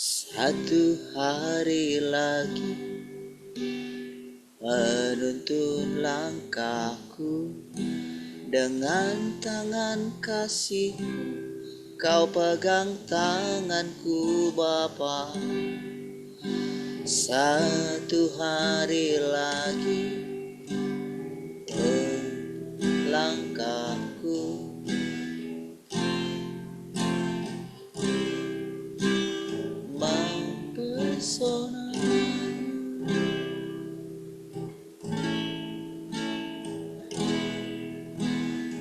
Satu hari lagi menuntun langkahku, dengan tangan kasih Kau pegang tanganku Bapa. Satu hari lagi langkahku, mempesona.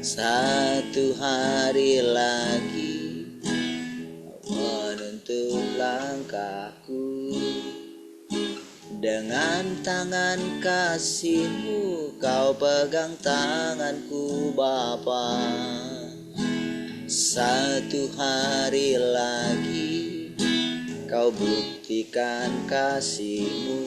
Satu hari lagi menuntun langkahku, dengan tangan kasih-Mu Kau pegang tanganku Bapa. Satu hari lagi Kau buktikan kasih-Mu,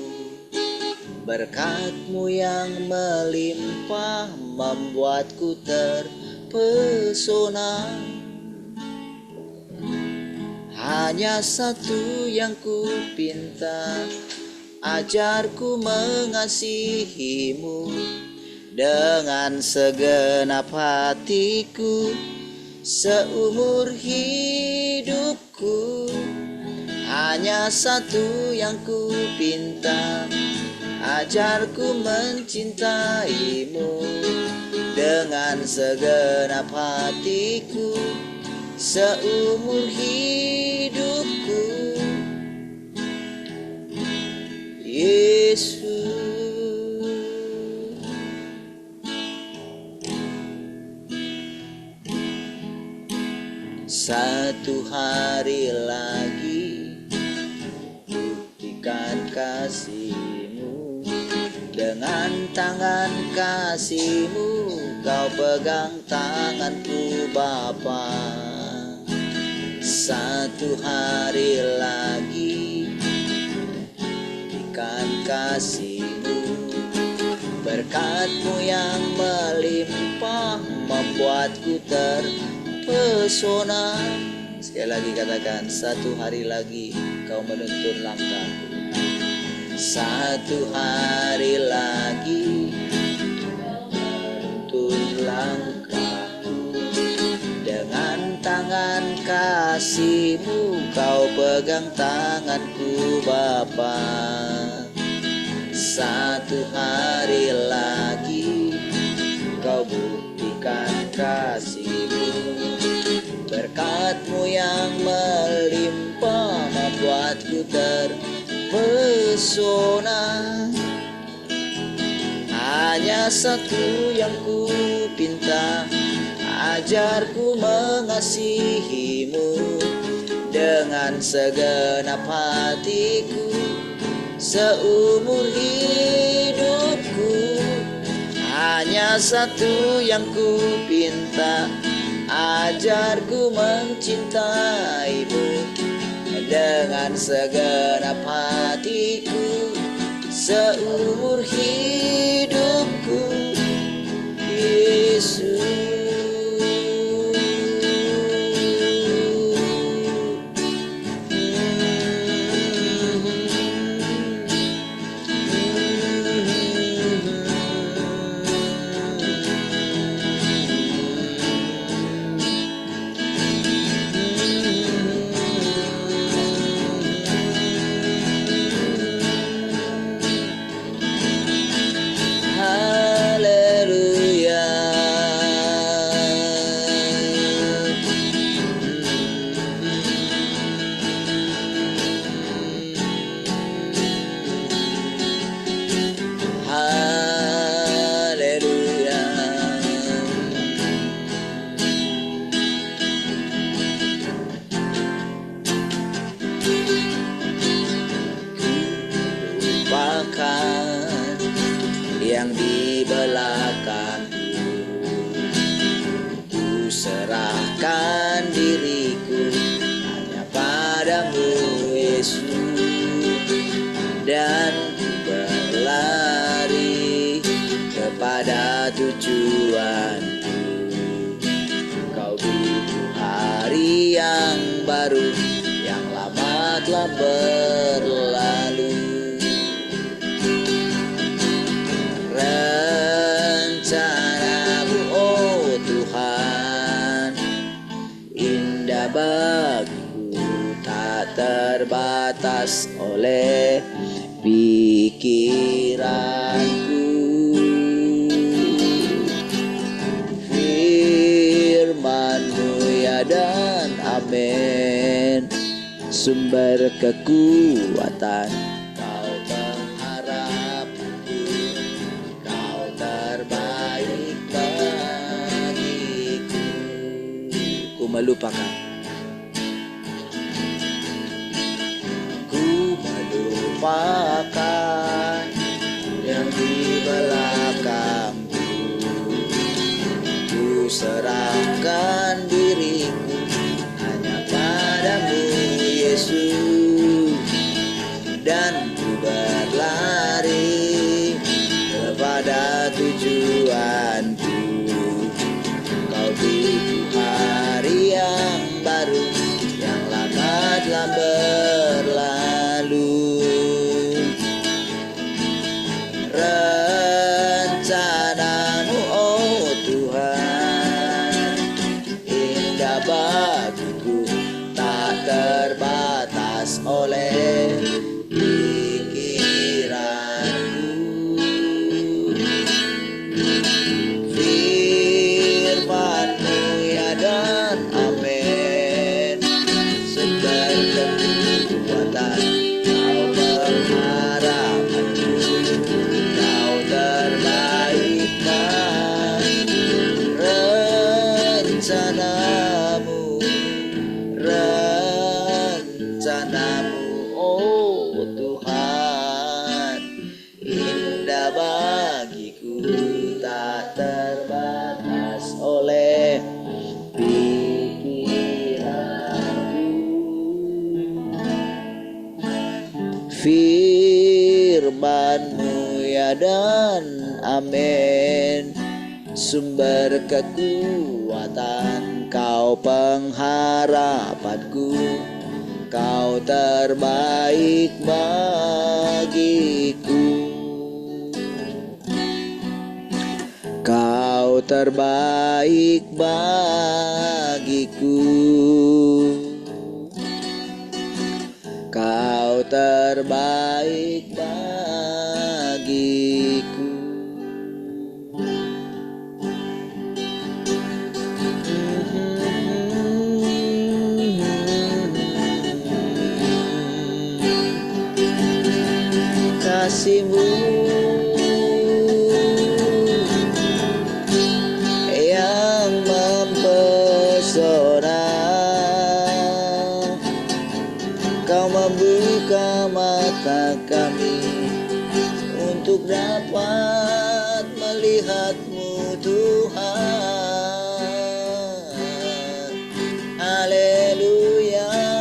berkat-Mu yang melimpah membuatku terpesona. Hanya satu yang ku pinta, ajarku mengasihi-Mu dengan segenap hatiku seumur hidupku. Hanya satu yang ku pinta, ajarku mencintai-Mu dengan segenap hatiku seumur hidupku. Yesus, satu hari lagi buktikan kasih-Mu, dengan tangan kasih-Mu Kau pegang tanganku Bapa. Satu hari lagi buktikan kasih-Mu, berkat-Mu yang melimpah membuatku terpesona. Sekali lagi katakan, satu hari lagi Kau menuntun langkahku. Satu hari lagi menuntun langkahku, dengan tangan kasih-Mu Kau pegang tanganku Bapa. Satu hari lagi Kau buktikan kasih-Mu, berkat-Mu yang melimpah membuatku terpesona. Hanya satu yang ku pinta, ajarku mengasihi-Mu dengan segenap hatiku seumur hidupku. Hanya satu yang ku pinta, ajarku mencintai-Mu dengan segenap hatiku seumur hidupku. Yesus, yang di belakangku, ku serahkan diriku hanya padamu Yesus, dan ku berlari kepada tujuanku. Kau beri hari yang baru, yang lama telah berlalu. Rencanamu oh Tuhan indah bagiku, tak terbatas oleh pikiranku. Firman-Mu ya dan amin, sumber kekuatan. Kau pengharapanku, Kau terbaik bagiku. Ku melupakan yang di belakangku. Ku serahkan diriku hanya padamu Yesus, dan ku berlari kepada tujuanku. Kau beri hari yang baru, yang lama telah berlalu. Rencanamu oh Tuhan indah bagiku, tak terbatas oleh pikiranku. Firman-Mu ya dan amin, sumber kekuatan. Kau pengharapanku, Kau terbaik bagiku. Rencanamu oh Tuhan indah bagiku, tak terbatas oleh pikiranku. Firman-Mu ya dan amin, sumber kekuatan. Kau pengharapanku, Kau terbaik bagiku. Kau terbaik bagiku. Kau terbaik bagiku. Kasih-Mu yang mempesona, Kau membuka mata kami untuk dapat melihat-Mu Tuhan. Haleluya.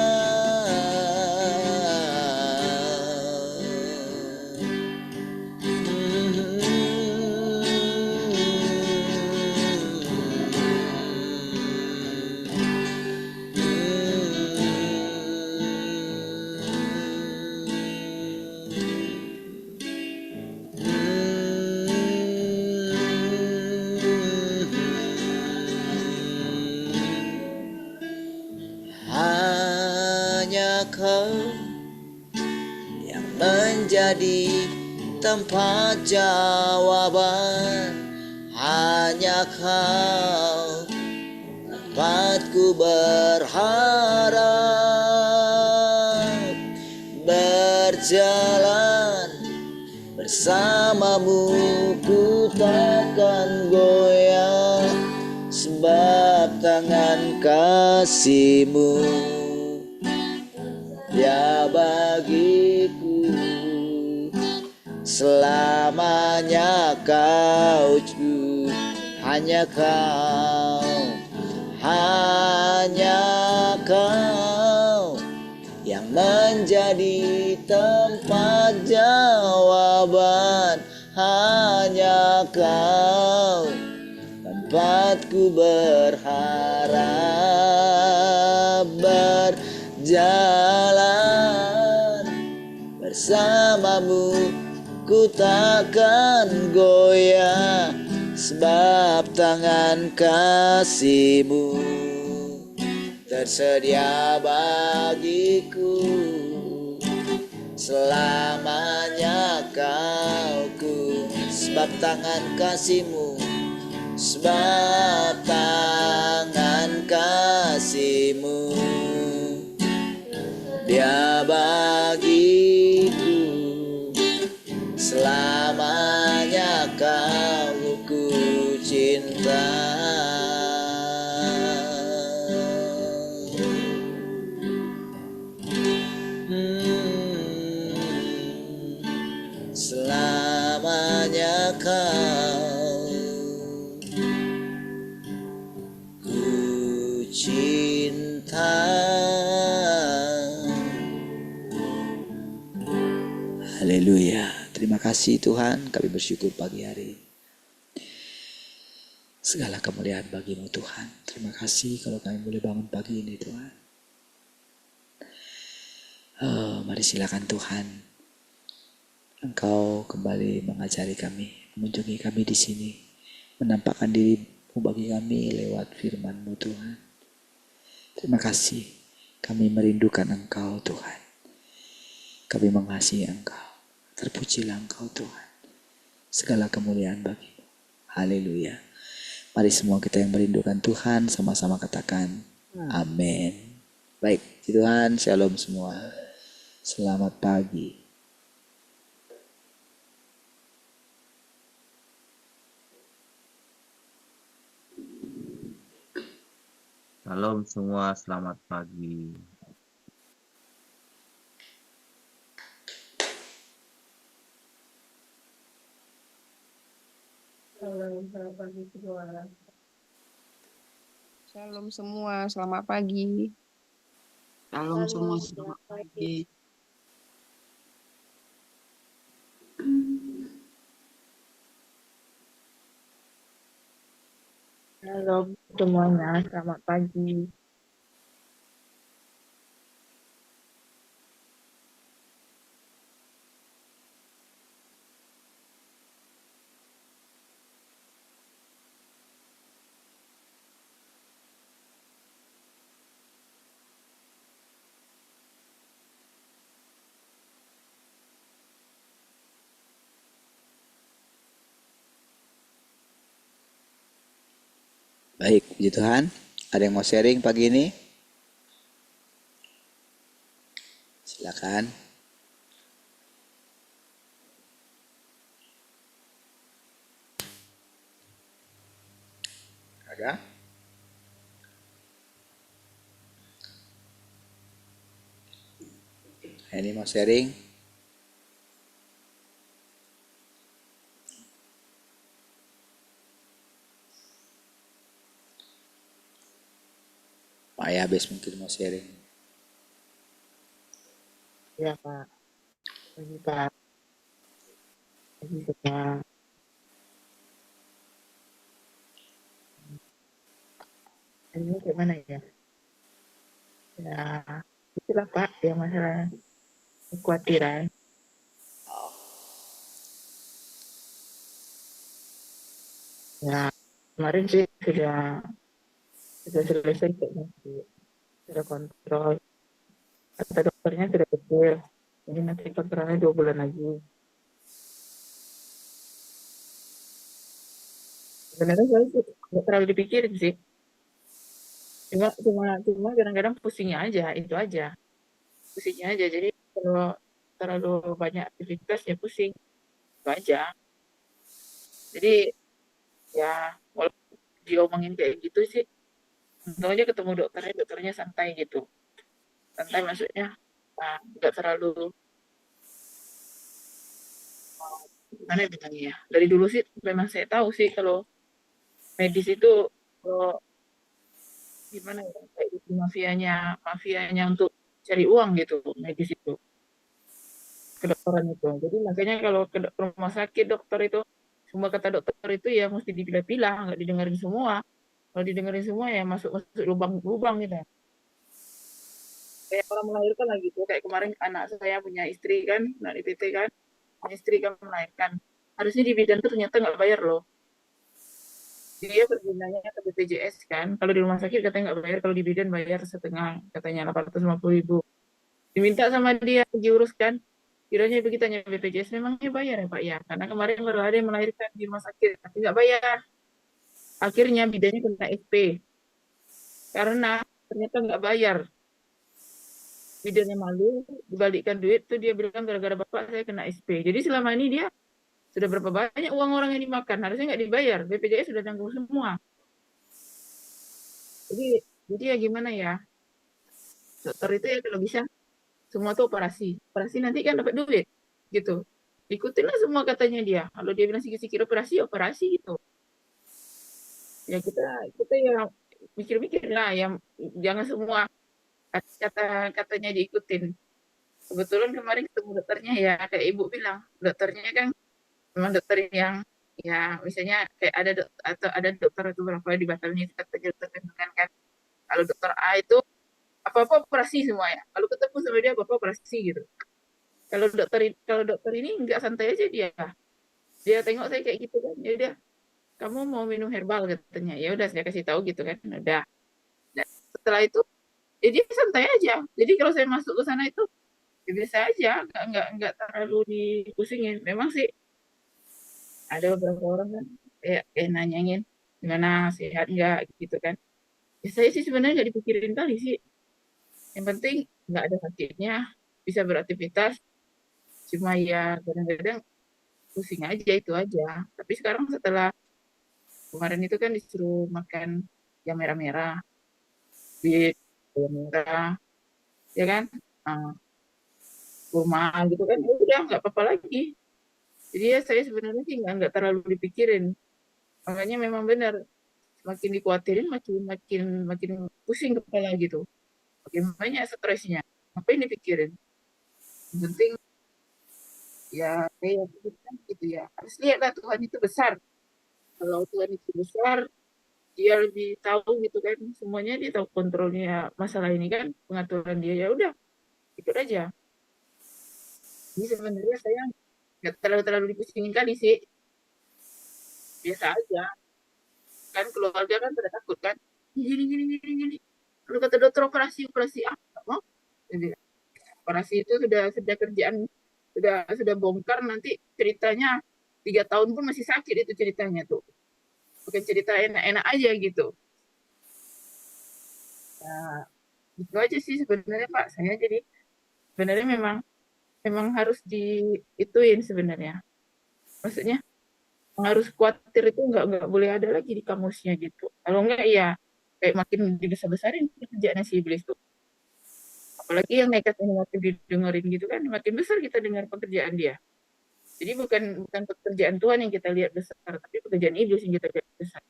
Hanya Kau yang menjadi tempat jawaban. Hanya Kau tempatku berharap, berjalan bersama-Mu ku takkan goyah, sebab tangan kasih-Mu ya bagiku. Selamanya Kau cu, hanya Kau yang menjadi tempat jawaban. Hanya Kau tempatku berharap, berjalan bersamamu, ku takkan goyah, sebab tangan kasih-Mu tersedia bagiku. Selamanya Kau ku, sebab tangan kasih-Mu, sebab tangan kasih-Mu dia bagiku. Selamanya Kau ku cinta. Selamanya Kau ku cinta. Haleluya. Terima kasih Tuhan, kami bersyukur pagi hari. Segala kemuliaan bagi-Mu Tuhan. Terima kasih kalau kami boleh bangun pagi ini Tuhan. Mari silakan Tuhan, Engkau kembali mengajari kami, mengunjungi kami di sini, menampakkan diri-Mu bagi kami lewat firman-Mu Tuhan. Terima kasih, kami merindukan Engkau Tuhan. Kami mengasihi Engkau. Terpujilah Engkau Tuhan. Segala kemuliaan bagi-Mu. Haleluya. Mari semua kita yang merindukan Tuhan sama-sama katakan amin. Baik, Tuhan, shalom semua. Selamat pagi. Shalom semua, selamat pagi. Selamat pagi semua. Shalom semua, selamat pagi. Shalom semua, selamat pagi. Shalom semuanya, selamat pagi. Baik, puji Tuhan. Ada yang mau sharing pagi ini? Silakan. Ada? Ini mau sharing? Pak Yabes mungkin mau sharing. Ya Pak, pagi Pak. Pagi Pak. Ini gimana ya? Ya, itulah Pak yang masalah kekhawatiran. Ya, kemarin sih sudah selesai kok, sudah kontrol. Kata dokternya sudah kecil, jadi nanti kontrolnya 2 bulan lagi. Sebenarnya saya sih nggak terlalu dipikirin sih. Cuma kadang-kadang pusingnya aja, itu aja. Pusingnya aja. Jadi kalau terlalu banyak aktivitas ya pusing, itu aja. Jadi ya walaupun diomongin kayak gitu sih, untung aja ketemu dokternya santai gitu. Santai maksudnya nggak terlalu gimana ya bilangnya ya. Dari dulu sih memang saya tahu sih kalau medis itu kalau gimana ya kayak gitu mafianya untuk cari uang gitu medis itu kedokteran itu. Jadi makanya kalau ke rumah sakit dokter itu semua kata dokter itu ya mesti dipilah-pilah, nggak didengarin semua. Kalau didengarin semua ya masuk lubang-lubang gitu. kayak orang melahirkan lah gitu. Kayak kemarin anak saya punya istri kan, anak IPT kan, punya istri kan melahirkan. Harusnya di bidan tuh ternyata nggak bayar loh. Dia bergundanya ke BPJS kan. Kalau di rumah sakit katanya nggak bayar, kalau di bidan bayar setengah, katanya 850.000. Diminta sama dia diuruskan. Kiranya begitu tanya BPJS, memangnya bayar ya Pak ya? Karena kemarin baru ada yang melahirkan di rumah sakit, tapi nggak bayar. Akhirnya bidannya kena SP. Karena ternyata nggak bayar. Bidannya malu, dibalikkan duit, tuh dia bilang gara-gara Bapak saya kena SP. Jadi selama ini dia sudah berapa banyak uang orang yang dimakan, harusnya nggak dibayar. BPJS sudah tanggung semua. Jadi, jadi ya gimana ya? Dokter itu ya kalau bisa semua tuh operasi. Operasi nanti kan dapat duit. Gitu. Ikutinlah semua katanya dia. Kalau dia bilang sikit-sikit operasi, operasi gitu. Ya kita kita ya mikir-mikir lah, yang jangan semua kata-katanya diikutin. Kebetulan kemarin ketemu dokternya ya kayak ibu bilang, dokternya kan memang dokter yang ya misalnya kayak ada atau ada dokter itu berapa di Batalnya itu kata dokter kandungan kan. Kalau dokter A itu apa-apa operasi semua ya. Kalau ketemu sama dia apa-apa operasi gitu. Kalau dokter ini nggak santai aja dia. Dia tengok saya kayak gitu kan. Ya udah, kamu mau minum herbal katanya. Ya udah saya kasih tahu gitu kan. Udah. Nah, setelah itu ya dia santai aja. Jadi kalau saya masuk ke sana itu ya biasa aja, nggak terlalu dipusingin. Memang sih ada beberapa orang kan kayak nanyain gimana sehat nggak gitu kan. Ya saya sih sebenarnya nggak dipikirin kali sih. Yang penting nggak ada sakitnya, bisa beraktivitas. Cuma ya kadang-kadang pusing aja itu aja. Tapi sekarang setelah kemarin itu kan disuruh makan yang merah-merah, bit, yang merah, ya kan, uh, kurma gitu kan, ya udah nggak apa-apa lagi. Jadi ya saya sebenarnya sih nggak terlalu dipikirin. Makanya memang benar, makin dikhawatirin makin makin makin pusing kepala gitu. Makin banyak stresnya. Apa ini dipikirin? Yang penting ya kayak gitu ya. Harus lihatlah Tuhan itu besar. Kalau Tuhan itu besar, dia lebih tahu gitu kan semuanya, dia tahu kontrolnya masalah ini kan, pengaturan dia, ya udah ikut aja. Jadi sebenarnya saya nggak terlalu dipusingin kali sih, biasa aja kan, keluarga kan pada takut kan, gini gini gini gini, kalau kata dokter operasi operasi nggak mau. Jadi, operasi itu sudah kerjaan, sudah bongkar, nanti ceritanya 3 tahun pun masih sakit itu ceritanya tuh, bukan cerita enak-enak aja gitu. Nah, itu aja sih sebenarnya Pak, saya jadi sebenarnya memang memang harus diituin sebenarnya. Maksudnya harus khawatir itu nggak boleh ada lagi di kamusnya gitu. Kalau nggak ya kayak makin dibesar-besarin pekerjaannya si iblis tuh. Apalagi yang nekat ini makin didengerin gitu kan, makin besar kita dengar pekerjaan dia. Jadi bukan bukan pekerjaan Tuhan yang kita lihat besar, tapi pekerjaan iblis yang kita lihat besar.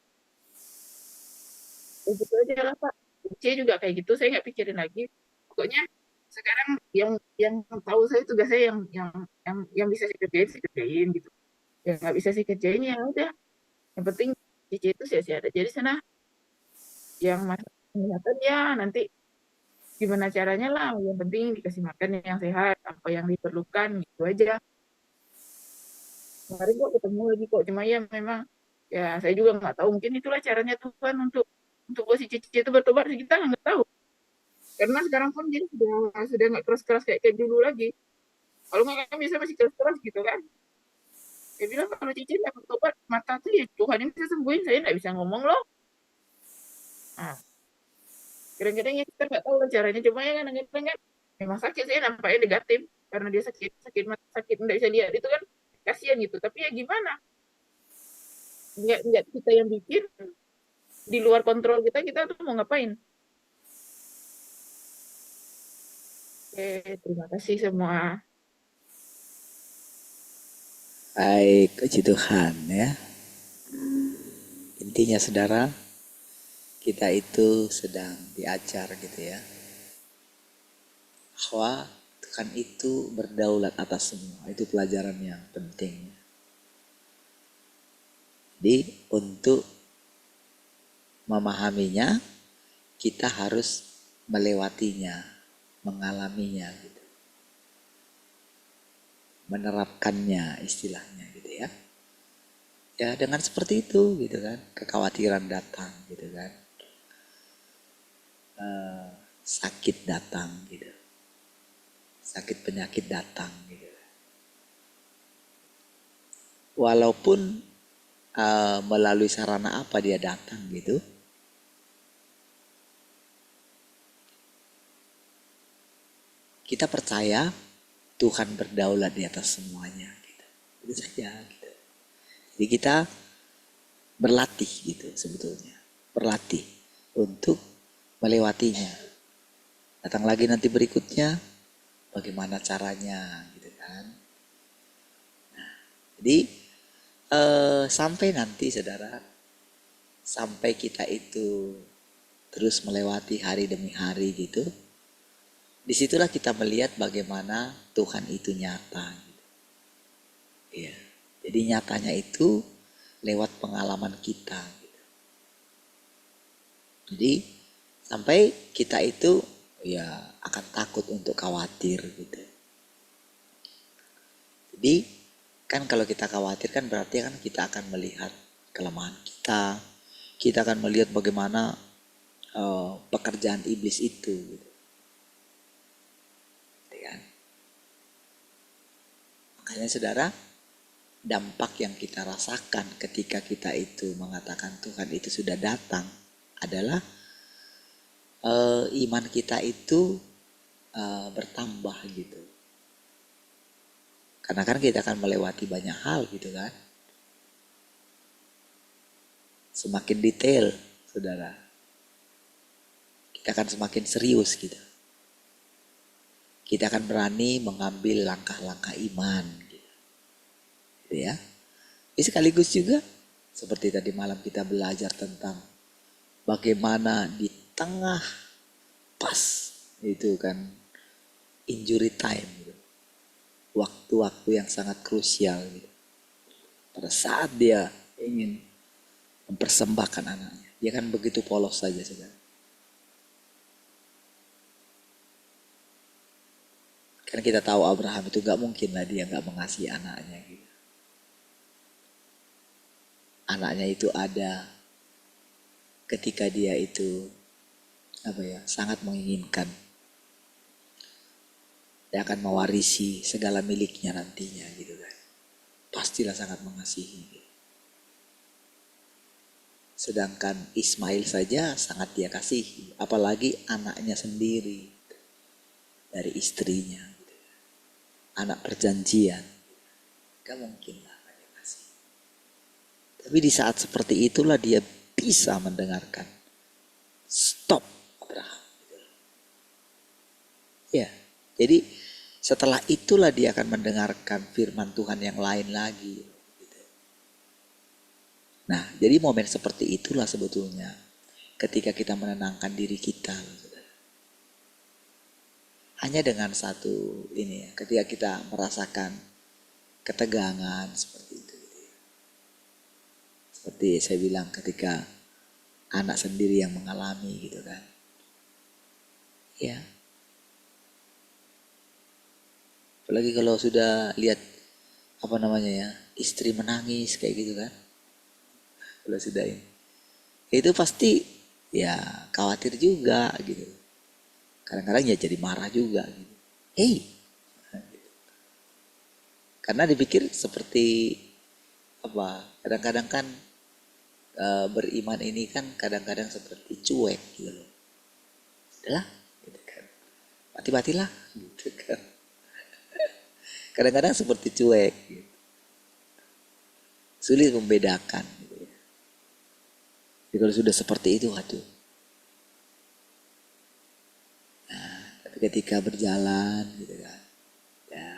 Ya gitu aja lah Pak. C juga kayak gitu, saya nggak pikirin lagi. Pokoknya sekarang yang tahu saya tugas saya yang bisa saya kerjain gitu. Yang nggak bisa saya kerjain ya udah. Yang penting Cici itu sehat-sehat aja di sana. Yang masalah kesehatan ya nanti gimana caranya lah. Yang penting dikasih makan yang sehat, apa yang diperlukan gitu aja. Kemarin kok ketemu lagi kok, cuma ya memang ya saya juga nggak tahu, mungkin itulah caranya Tuhan untuk si Cici itu bertobat, kita nggak tahu. Karena sekarang pun dia sudah nggak keras-keras kayak dulu lagi. Kalau nggak kan bisa masih keras-keras gitu kan. Dia bilang kalau Cici nggak bertobat, mata tuh ya Tuhan yang bisa sembuhin, saya nggak bisa ngomong loh. Nah, kadang-kadang ya kita nggak tahu lah caranya, cuma ya kadang-kadang kan memang sakit, saya nampaknya negatif karena dia sakit sakit mata, sakit nggak bisa lihat itu kan, kasihan gitu. Tapi ya gimana, nggak kita yang bikin, di luar kontrol kita, kita tuh mau ngapain. Oke, terima kasih semua. Baik, puji Tuhan ya. Intinya saudara, kita itu sedang diajar gitu ya, bahwa Tuhan itu berdaulat atas semua. Itu pelajaran yang penting. Jadi untuk memahaminya, kita harus melewatinya. mengalaminya gitu. Menerapkannya istilahnya gitu ya. Ya dengan seperti itu gitu kan, kekhawatiran datang gitu kan, sakit datang gitu, sakit penyakit datang gitu. Walaupun melalui sarana apa dia datang gitu, kita percaya Tuhan berdaulat di atas semuanya gitu. Itu saja gitu. Jadi kita berlatih gitu sebetulnya, berlatih untuk melewatinya. Datang lagi nanti berikutnya, bagaimana caranya gitu kan. Nah, jadi sampai nanti saudara, sampai kita itu terus melewati hari demi hari gitu, disitulah kita melihat bagaimana Tuhan itu nyata. Gitu. Ya, jadi nyatanya itu lewat pengalaman kita. Gitu. Jadi sampai kita itu ya akan takut untuk khawatir gitu. Jadi kan kalau kita khawatir kan berarti kan kita akan melihat kelemahan kita. Kita akan melihat bagaimana pekerjaan iblis itu. Gitu. Kan? Makanya saudara, dampak yang kita rasakan ketika kita itu mengatakan Tuhan itu sudah datang adalah iman kita itu bertambah gitu. Karena kan kita akan melewati banyak hal gitu kan. Semakin detail, saudara. Kita akan semakin serius gitu. Kita akan berani mengambil langkah-langkah iman gitu. Gitu ya. Ini sekaligus juga seperti tadi malam kita belajar tentang bagaimana di tengah pas itu kan injury time gitu. Waktu-waktu yang sangat krusial gitu. Pada saat dia ingin mempersembahkan anaknya, dia kan begitu polos saja saudara. Karena kita tahu Abraham itu gak mungkin lah dia gak mengasihi anaknya gitu. Anaknya itu ada ketika dia itu sangat menginginkan. Dia akan mewarisi segala miliknya nantinya gitu kan. Pastilah sangat mengasihi. Gitu. Sedangkan Ismail saja sangat dia kasihi, apalagi anaknya sendiri dari istrinya. Gitu. Anak perjanjian. Gak mungkin lah dia kasih. Tapi di saat seperti itulah dia bisa mendengarkan. Stop Abraham. Gitu. Ya, jadi setelah itulah dia akan mendengarkan firman Tuhan yang lain lagi. Gitu. Nah, jadi momen seperti itulah sebetulnya ketika kita menenangkan diri kita. Hanya dengan satu ini ya, ketika kita merasakan ketegangan seperti itu. Seperti saya bilang ketika anak sendiri yang mengalami gitu kan. Ya. Apalagi kalau sudah lihat istri menangis kayak gitu kan. Kalau sudah ini. Itu pasti ya khawatir juga gitu. Kadang-kadang ya jadi marah juga gitu. Hey. Karena dipikir seperti kadang-kadang kan beriman ini kan kadang-kadang seperti cuek gitu loh. Udahlah gitu kan. Mati-matilah gitu kan. Kadang-kadang seperti cuek gitu. Sulit membedakan gitu ya. Jadi kalau sudah seperti itu aduh. Nah, tapi ketika berjalan gitu kan. Ya.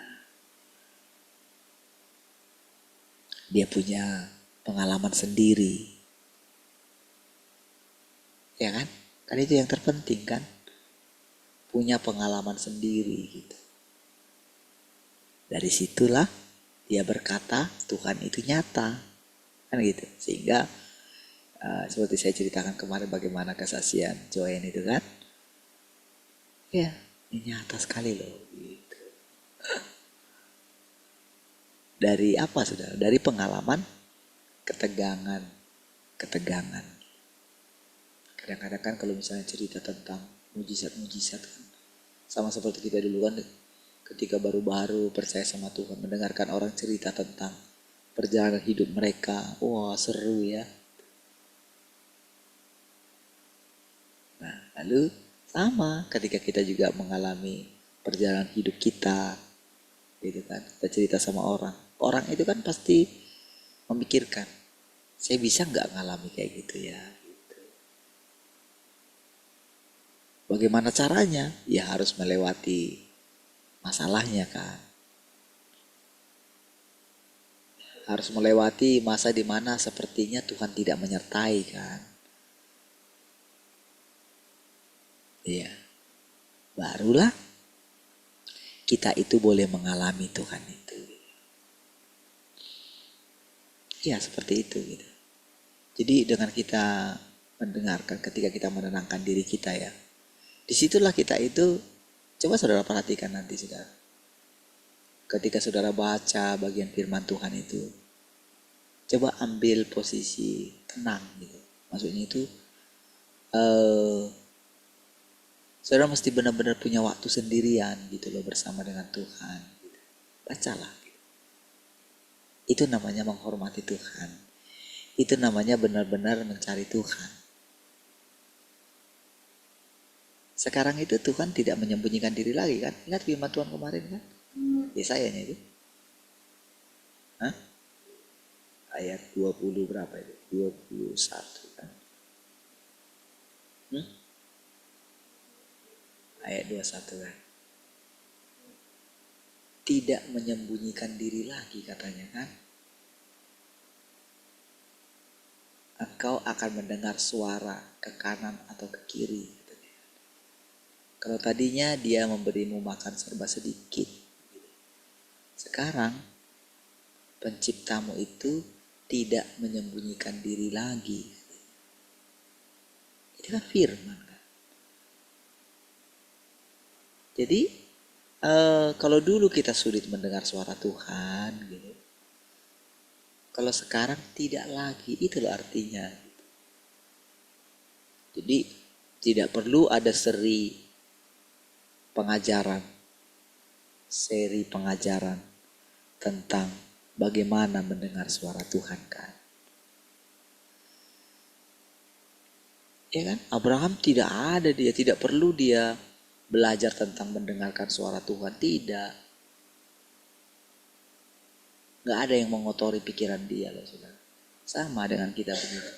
Dia punya pengalaman sendiri. Ya kan? Kan itu yang terpenting kan? Punya pengalaman sendiri gitu. Dari situlah dia berkata Tuhan itu nyata. Kan gitu. Sehingga seperti saya ceritakan kemarin bagaimana kesaksian Joen itu kan. Ya, Ini nyata sekali loh. Gitu. Dari apa saudara? Dari pengalaman ketegangan. Kadang-kadang kan kalau misalnya cerita tentang mujizat-mujizat kan, sama seperti kita dulu kan ketika baru-baru percaya sama Tuhan, mendengarkan orang cerita tentang perjalanan hidup mereka, wah seru ya. Nah lalu sama ketika kita juga mengalami perjalanan hidup kita, gitu kan, kita cerita sama orang itu kan pasti memikirkan, saya bisa nggak ngalami kayak gitu ya. Bagaimana caranya? Ya harus melewati masalahnya kan. Harus melewati masa di mana sepertinya Tuhan tidak menyertai kan. Iya. Barulah kita itu boleh mengalami Tuhan itu. Iya seperti itu gitu. Jadi dengan kita mendengarkan, ketika kita menenangkan diri kita ya, disitulah kita itu, coba saudara perhatikan nanti saudara. Ketika saudara baca bagian firman Tuhan itu, coba ambil posisi tenang gitu. Maksudnya itu, saudara mesti benar-benar punya waktu sendirian gitu loh bersama dengan Tuhan. Gitu. Bacalah. Gitu. Itu namanya menghormati Tuhan. Itu namanya benar-benar mencari Tuhan. Sekarang itu Tuhan tidak menyembunyikan diri lagi kan? Ingat firman Tuhan kemarin kan? Yesaya-nya itu. Hah? Ayat 20 berapa itu? 21 kan? Ayat 21 kan? Tidak menyembunyikan diri lagi katanya kan? Engkau akan mendengar suara ke kanan atau ke kiri. Katanya. Kalau tadinya dia memberimu makan serba sedikit. Sekarang penciptamu itu tidak menyembunyikan diri lagi. Itu kan firman kan. Jadi kalau dulu kita sulit mendengar suara Tuhan gitu. Kalau sekarang tidak lagi, itulah artinya. Jadi tidak perlu ada seri pengajaran tentang bagaimana mendengar suara Tuhan kan. Ya kan? Abraham tidak perlu dia belajar tentang mendengarkan suara Tuhan, tidak. Gak ada yang mengotori pikiran dia loh saudara. Sama dengan kita begitu.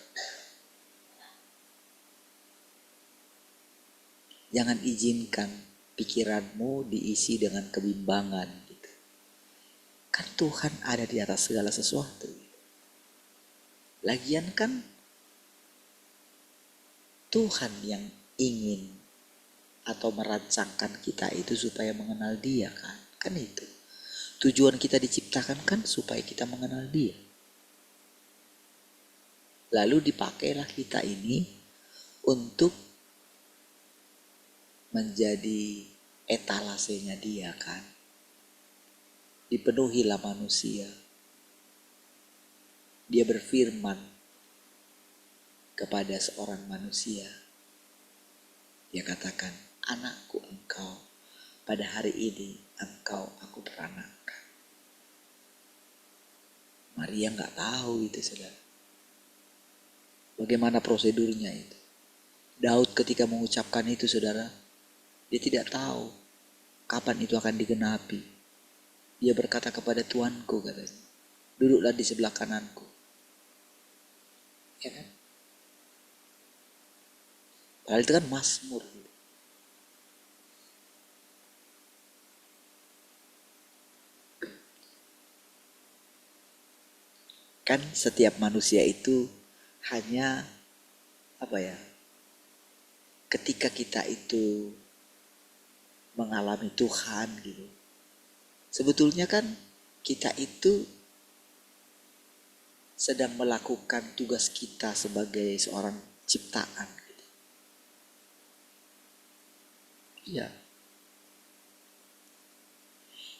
Jangan izinkan pikiranmu diisi dengan kebimbangan gitu. Kan Tuhan ada di atas segala sesuatu. Lagian kan Tuhan yang ingin atau merancangkan kita itu supaya mengenal Dia kan. Kan itu. Tujuan kita diciptakan kan supaya kita mengenal Dia. Lalu dipakailah kita ini untuk menjadi etalasenya Dia kan. Dipenuhilah manusia. Dia berfirman kepada seorang manusia. Dia katakan, anakku engkau, pada hari ini engkau aku peranakan. Maria gak tahu itu saudara. Bagaimana prosedurnya itu. Daud ketika mengucapkan itu saudara, dia tidak tahu kapan itu akan digenapi. Dia berkata kepada Tuanku katanya, duduklah di sebelah kananku. Ya kan? Padahal itu kan Mazmur. Kan setiap manusia itu hanya ketika kita itu mengalami Tuhan gitu. Sebetulnya kan kita itu sedang melakukan tugas kita sebagai seorang ciptaan gitu. Iya.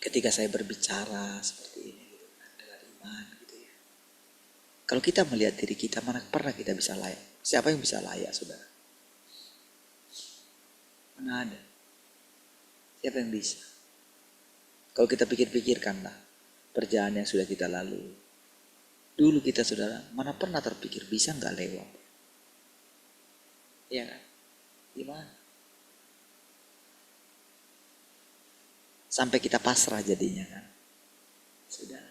ketika saya berbicara seperti ini gitu kan, dengan iman gitu ya. Kalau kita melihat diri kita, mana pernah kita bisa layak? Siapa yang bisa layak, saudara? Mana ada? Siapa yang bisa? Kalau kita pikir-pikirkanlah perjalanan yang sudah kita lalui. Dulu kita, saudara, mana pernah terpikir bisa nggak lewat? Iya kan? Gimana? Sampai kita pasrah jadinya kan. Sudah.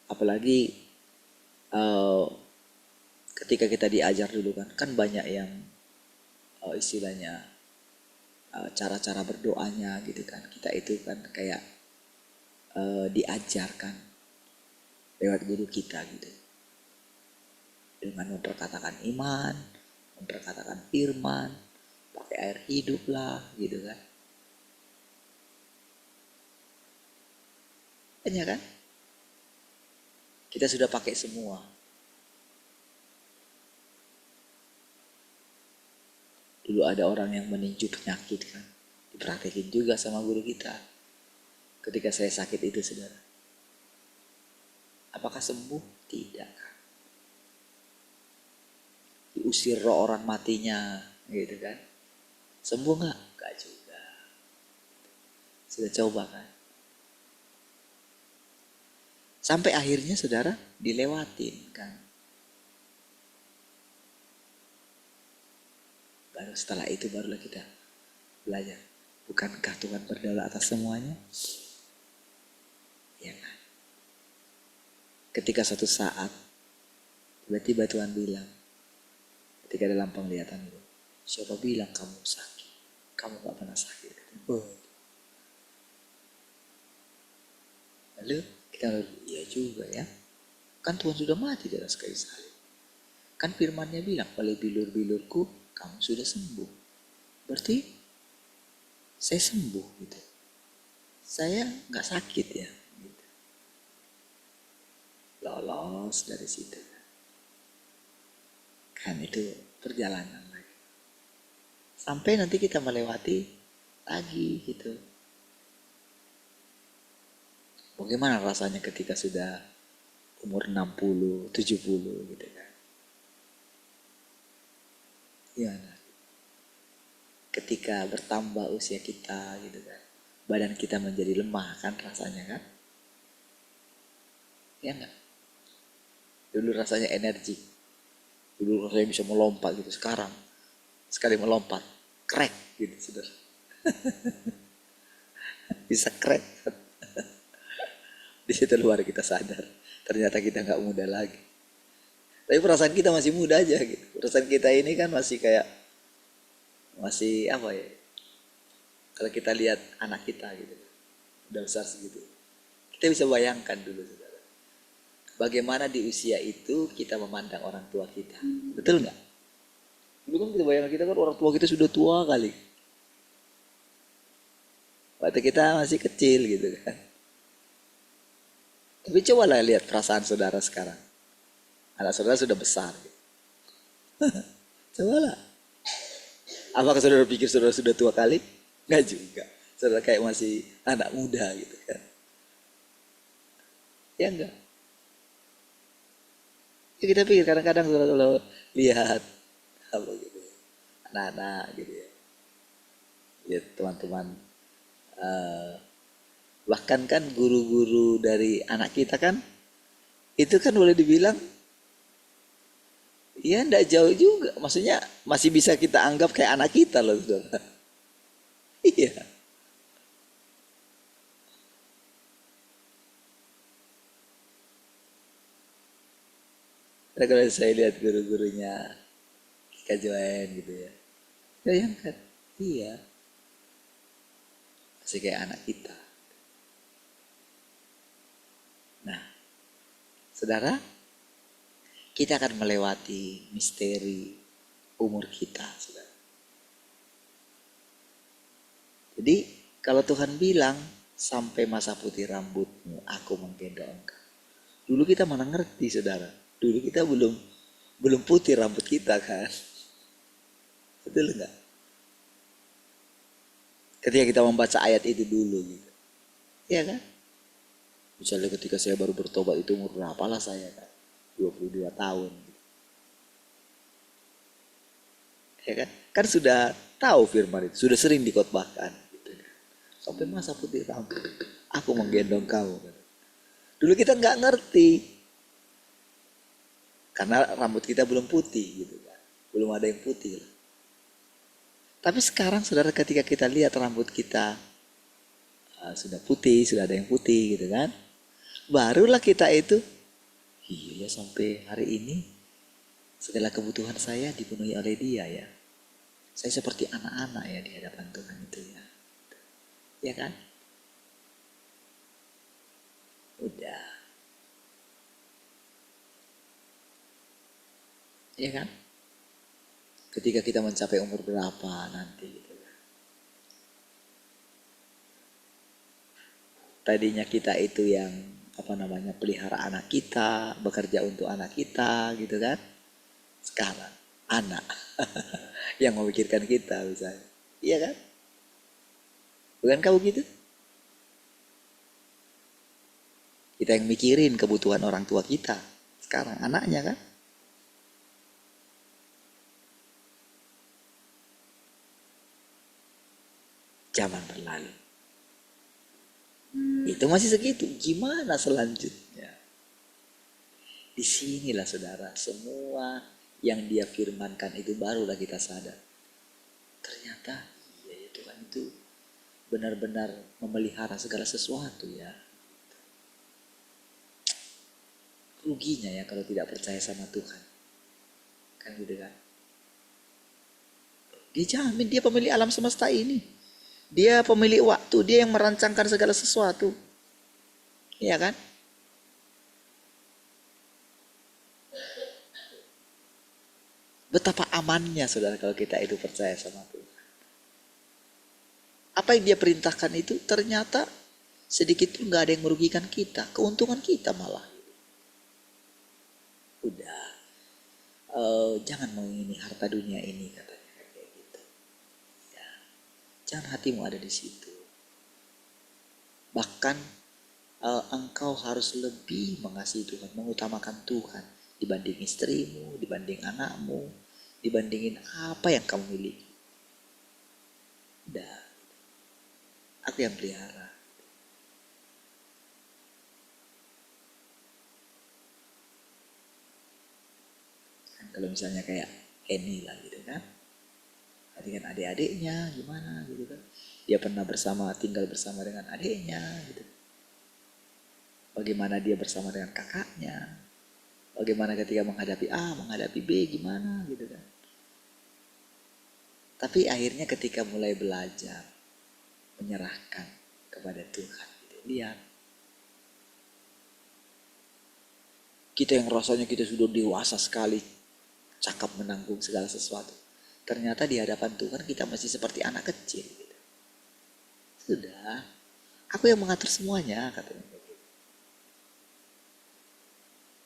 Apalagi ketika kita diajar dulu kan banyak yang istilahnya cara-cara berdoanya gitu kan. Kita itu kan kayak diajarkan lewat guru kita gitu. Dengan memperkatakan iman, memperkatakan firman, pakai air hidup lah gitu kan. Hanya kan? Kita sudah pakai semua. Dulu ada orang yang meninju penyakit kan. Dipraktekin juga sama guru kita. Ketika saya sakit itu, saudara. Apakah sembuh? Tidak kan. Diusir roh orang matinya gitu kan. Sembuh nggak? Nggak juga. Sudah coba kan. Sampai akhirnya, saudara, dilewatin kan. Baru setelah itu barulah kita belajar. Bukankah Tuhan berdaulat atas semuanya? Ya kan. Ketika suatu saat tiba-tiba Tuhan bilang, ketika dalam penglihatan itu, siapa bilang kamu sakit? Kamu gak pernah sakit. Lalu kita iya juga ya. Kan Tuhan sudah mati di atas kayu salib. Kan firman-Nya bilang, oleh bilur-bilurku kamu sudah sembuh. Berarti saya sembuh gitu. Saya gak sakit ya. Gitu. Lolos dari situ. Kan itu perjalanan lagi. Sampai nanti kita melewati lagi gitu. Bagaimana rasanya ketika sudah umur 60, 70 gitu kan. Gimana? Ketika bertambah usia kita gitu kan. Badan kita menjadi lemah kan rasanya kan. Ya enggak? Dulu rasanya energi. Dulu rasanya bisa melompat gitu. Sekarang sekali melompat crack gitu saudara. Bisa crack. Di situ luar kita sadar. Ternyata kita nggak muda lagi. Tapi perasaan kita masih muda aja gitu. Perasaan kita ini kan masih kayak masih apa ya? Kalau kita lihat anak kita gitu, udah besar segitu. Kita bisa bayangkan dulu saudara. Bagaimana di usia itu kita memandang orang tua kita. Betul nggak? Dulu kan kita bayangkan kita kan orang tua kita sudah tua kali. Waktu kita masih kecil gitu kan. Tapi cobalah lihat perasaan saudara sekarang. Anak saudara sudah besar. Cobalah. Apakah saudara pikir saudara sudah tua kali? Enggak juga. Saudara kayak masih anak muda gitu kan. Ya enggak. Ya kita pikir kadang-kadang saudara kalau lihat apa gitu, anak-anak gitu ya. Lihat teman-teman. Bahkan kan guru-guru dari anak kita kan itu kan boleh dibilang ya enggak jauh juga, maksudnya masih bisa kita anggap kayak anak kita loh saudara. Iya. Nah, kalau saya lihat guru-gurunya Kak Joen gitu ya, bayangkan, iya masih kayak anak kita. Nah, saudara, kita akan melewati misteri umur kita, saudara. Jadi, kalau Tuhan bilang, sampai masa putih rambutmu, aku menggendong engkau. Dulu kita mana ngerti, saudara. Dulu kita belum putih rambut kita kan. Betul enggak? Ketika kita membaca ayat itu dulu gitu. Iya kan? Misalnya ketika saya baru bertobat itu umur berapa lah saya kan? 22 tahun. Ya kan? Kan sudah tahu firman itu, sudah sering dikotbahkan. Gitu kan? Sampai masa putih rambut, aku menggendong kamu. Kan? Dulu kita nggak ngerti, karena rambut kita belum putih gitu kan, belum ada yang putih. Tapi sekarang saudara ketika kita lihat rambut kita sudah putih, sudah ada yang putih gitu kan, barulah kita itu, iya ya sampai hari ini segala kebutuhan saya dipenuhi oleh dia ya. Saya seperti anak-anak ya di hadapan Tuhan itu ya. Ya kan? Udah. Ya kan? Ketika kita mencapai umur berapa nanti gitu ya. Tadinya kita itu yang pelihara anak kita, bekerja untuk anak kita gitu kan. Sekarang anak yang memikirkan kita misalnya. Iya kan? Bukan kamu gitu? Kita yang mikirin kebutuhan orang tua kita. Sekarang anaknya kan? Zaman berlalu. Itu masih segitu. Gimana selanjutnya? Disinilah saudara, semua yang dia firmankan itu barulah kita sadar. Ternyata iya ya Tuhan itu benar-benar memelihara segala sesuatu ya. Ruginya ya kalau tidak percaya sama Tuhan. Kan gitu kan. Dia jamin, dia pemilik alam semesta ini. Dia pemilik waktu, dia yang merancangkan segala sesuatu. Iya kan? Betapa amannya saudara kalau kita itu percaya sama Tuhan. Apa yang dia perintahkan itu ternyata sedikit pun gak ada yang merugikan kita. Keuntungan kita malah. Udah. Jangan mengingini harta dunia ini katanya. Kayak gitu. Ya. Jangan hatimu ada di situ. Bahkan engkau harus lebih mengasihi Tuhan. Mengutamakan Tuhan. Dibanding istrimu, dibanding anakmu, dibandingin apa yang kamu miliki. Udah. Aku yang pelihara. Kan kalau misalnya kayak Eni lah gitu kan. Tadi kan adik-adiknya gimana gitu kan. Dia pernah tinggal bersama dengan adiknya gitu. Bagaimana dia bersama dengan kakaknya. Bagaimana ketika menghadapi A, menghadapi B, gimana gitu kan. Tapi akhirnya ketika mulai belajar, menyerahkan kepada Tuhan. Gitu. Lihat. Kita yang rasanya kita sudah dewasa sekali, cakap menanggung segala sesuatu. Ternyata di hadapan Tuhan kita masih seperti anak kecil. Gitu. Sudah, aku yang mengatur semuanya, katanya.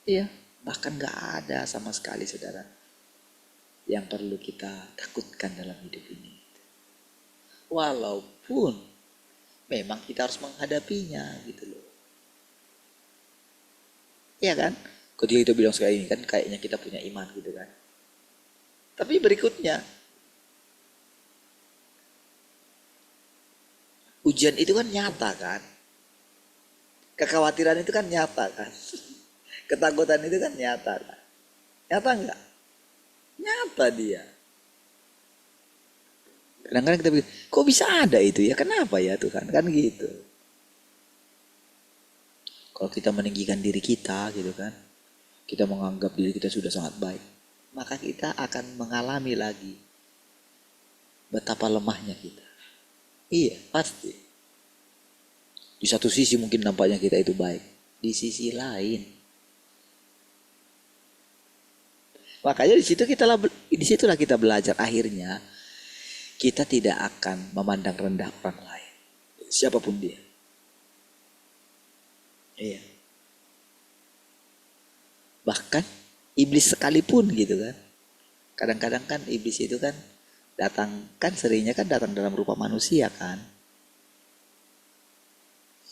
Iya. Bahkan gak ada sama sekali saudara yang perlu kita takutkan dalam hidup ini. Walaupun memang kita harus menghadapinya gitu loh. Iya kan? Ketika kita bilang sekali ini kan kayaknya kita punya iman gitu kan. Tapi berikutnya ujian itu kan nyata kan. Kekhawatiran itu kan nyata kan. Ketakutan itu kan nyata kan? Nyata enggak? Nyata dia. Kadang-kadang kita pikir, kok bisa ada itu ya? Kenapa ya Tuhan? Kan gitu. Kalau kita meninggikan diri kita gitu kan, kita menganggap diri kita sudah sangat baik, maka kita akan mengalami lagi betapa lemahnya kita. Iya, pasti. Di satu sisi mungkin nampaknya kita itu baik. Di sisi lain, makanya disitulah kita belajar akhirnya kita tidak akan memandang rendah orang lain, siapapun dia. Iya. Bahkan iblis sekalipun gitu kan. Kadang-kadang kan iblis itu kan seringnya kan datang dalam rupa manusia kan.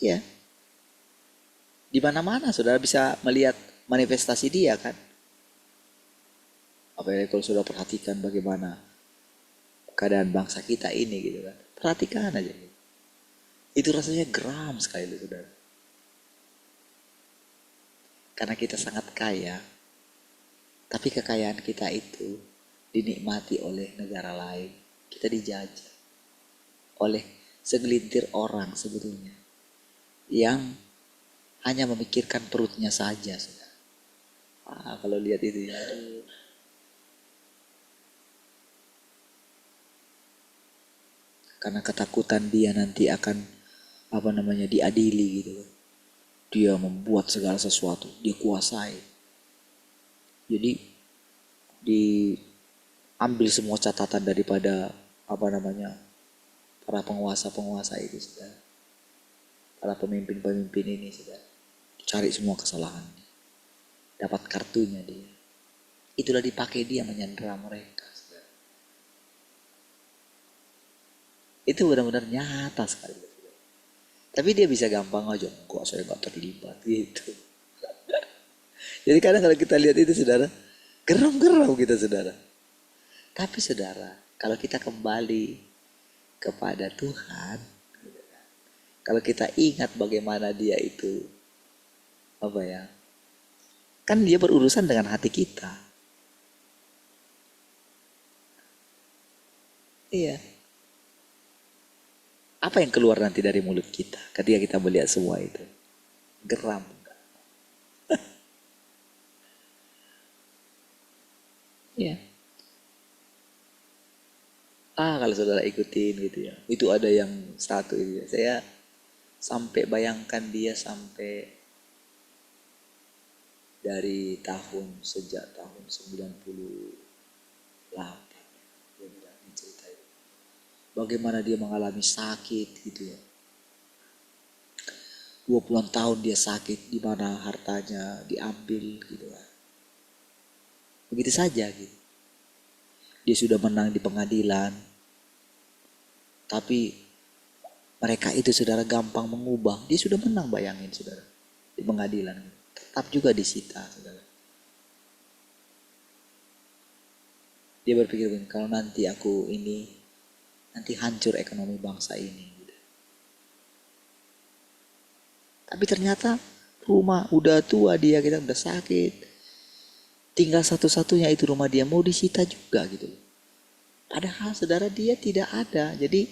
Iya, di mana-mana saudara bisa melihat manifestasi dia kan. Apalagi kalau sudah perhatikan bagaimana keadaan bangsa kita ini gitu kan. Perhatikan aja. Itu rasanya geram sekali loh saudara. Karena kita sangat kaya, tapi kekayaan kita itu dinikmati oleh negara lain. Kita dijajah oleh segelintir orang sebetulnya yang hanya memikirkan perutnya saja saudara. Kalau lihat itu ya, aduh. Karena ketakutan dia nanti akan diadili gitu. Dia membuat segala sesuatu, dia kuasai. Jadi diambil semua catatan daripada para penguasa-penguasa itu sudah. Para pemimpin-pemimpin ini sudah cari semua kesalahannya. Dapat kartunya dia. Itulah dipakai dia menyandera mereka. Sudah. Itu benar-benar nyata sekali. Tapi dia bisa gampang aja, kok saya gak terlibat gitu. Jadi kadang kalau kita lihat itu saudara, geram-geram kita saudara. Tapi saudara, kalau kita kembali kepada Tuhan, kalau kita ingat bagaimana dia itu, kan dia berurusan dengan hati kita. Iya. Apa yang keluar nanti dari mulut kita ketika kita melihat semua itu? Geram. Iya. Kalau saudara ikutin gitu ya. Itu ada yang satu itu ya. Saya sampai bayangkan dia sampai dari sejak tahun 98. Dia bilang cerita itu. Bagaimana dia mengalami sakit gitu ya. 20-an tahun dia sakit, di mana hartanya diambil gitu kan. Begitu saja gitu. Dia sudah menang di pengadilan. Tapi mereka itu saudara gampang mengubah. Dia sudah menang, bayangin saudara. Di pengadilan. Tetap juga disita saudara. Dia berpikir begini, kalau nanti aku ini, nanti hancur ekonomi bangsa ini. Gitu. Tapi ternyata rumah udah tua dia, kita udah sakit. Tinggal satu-satunya itu rumah dia mau disita juga gitu. Padahal saudara dia tidak ada. Jadi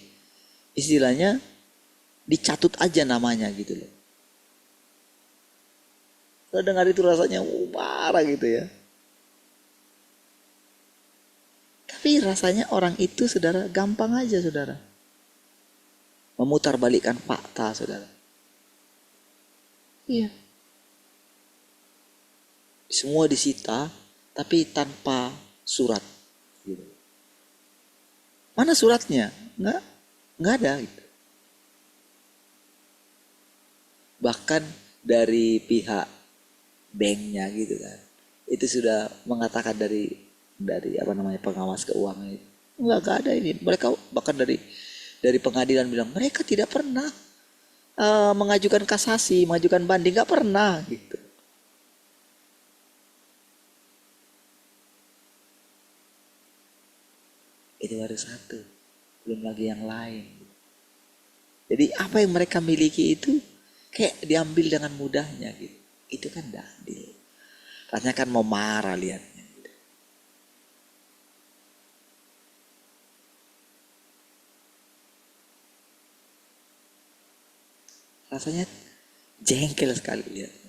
istilahnya dicatut aja namanya gitu loh. Kalau dengar itu rasanya marah gitu ya. Tapi rasanya orang itu saudara gampang aja saudara. Memutarbalikkan fakta saudara. Iya. Semua disita, tapi tanpa surat. Gitu. Mana suratnya? Nggak ada. Gitu. Bahkan dari pihak banknya gitu kan, itu sudah mengatakan dari pengawas keuangan itu, nggak ada ini. Mereka bahkan dari pengadilan bilang mereka tidak pernah mengajukan kasasi, mengajukan banding, nggak pernah gitu. Itu baru satu, belum lagi yang lain. Jadi apa yang mereka miliki itu kayak diambil dengan mudahnya gitu. Itu kan tidak adil. Rasanya kan mau marah lihatnya. Gitu. Rasanya jengkel sekali lihatnya.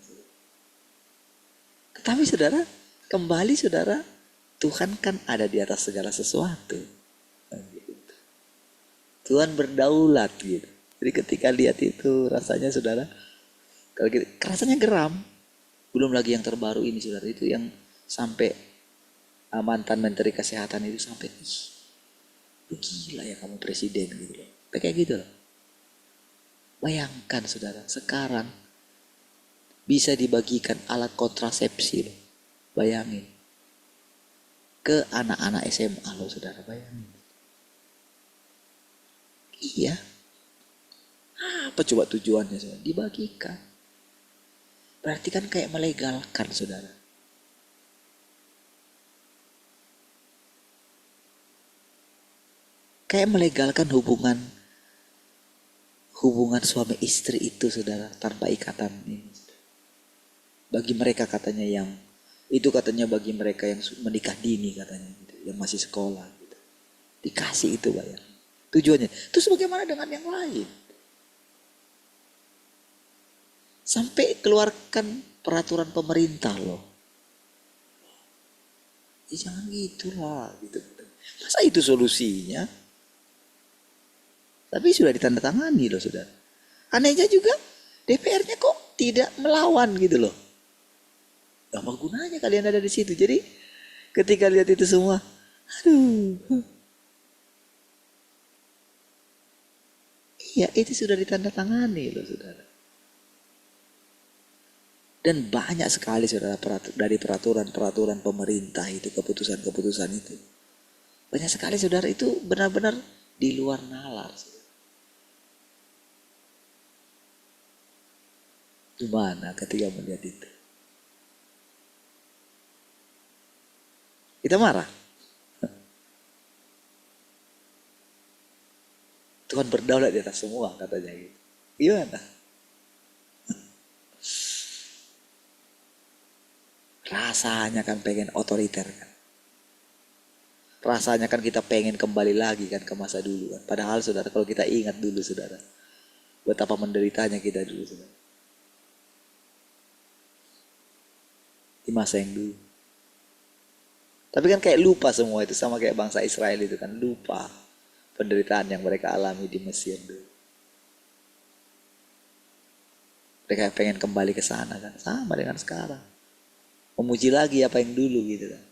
Tetapi saudara, kembali saudara, Tuhan kan ada di atas segala sesuatu. Tuhan berdaulat gitu. Jadi ketika lihat itu rasanya saudara, kalau gitu, rasanya geram. Belum lagi yang terbaru ini saudara, itu yang sampai mantan menteri kesehatan itu sampai, gila ya kamu presiden gitu loh. Kayak gitu loh. Bayangkan saudara, sekarang bisa dibagikan alat kontrasepsi loh. Bayangin. Ke anak-anak SMA loh saudara, bayangin. Iya. Apa coba tujuannya? Saudara? Dibagikan. Berarti kan kayak melegalkan, saudara. Kayak melegalkan hubungan suami istri itu, saudara, tanpa ikatan ini. Bagi mereka katanya bagi mereka yang menikah dini katanya, gitu, yang masih sekolah, gitu. Dikasih itu bayar. Tujuannya. Terus bagaimana dengan yang lain? Sampai keluarkan peraturan pemerintah loh. Jangan gitulah, gitu. Masa itu solusinya? Tapi sudah ditandatangani loh, saudara. Anehnya juga DPR-nya kok tidak melawan gitu loh. Apa gunanya kalian ada di situ? Jadi ketika lihat itu semua, aduh. Iya, itu sudah ditandatangani loh, saudara. Dan banyak sekali, saudara, dari peraturan-peraturan pemerintah itu, keputusan-keputusan itu. Banyak sekali, saudara, itu benar-benar di luar nalar. Gimana ketika melihat itu? Kita marah. Tuhan berdaulat di atas semua, katanya gitu. Gimana? Rasanya kan pengen otoriter kan. Rasanya kan kita pengen kembali lagi kan ke masa dulu kan. Padahal, saudara, kalau kita ingat dulu, saudara, betapa menderitanya kita dulu, saudara. Di masa yang dulu. Tapi kan kayak lupa semua itu, sama kayak bangsa Israel itu kan, lupa penderitaan yang mereka alami di Mesir dulu. Mereka pengen kembali ke sana kan, sama dengan sekarang. Memuji lagi apa yang dulu gitu kan.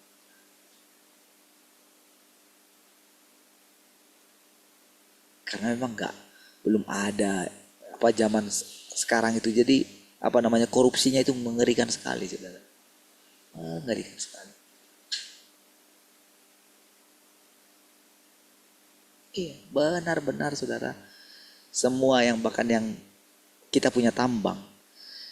Karena memang belum ada zaman sekarang itu, jadi korupsinya itu mengerikan sekali, saudara. Mengerikan sekali. Iya, benar-benar, saudara. Semua bahkan yang kita punya tambang,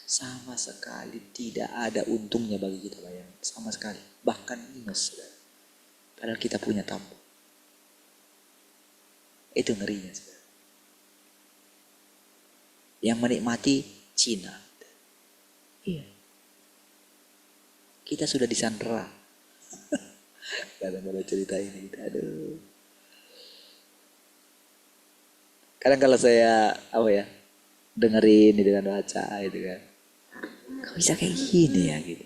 sama sekali tidak ada untungnya bagi kita, bayangin. Sama sekali. Bahkan minus, saudara. Padahal kita punya tambang. Itu ngerinya, saudara. Yang menikmati Cina. Iya. Kita sudah disandera. Kadang-kadang cerita ini, aduh. Kadang kalau saya dengerin gitu kan, baca gitu kan, kok bisa kayak gini ya gitu.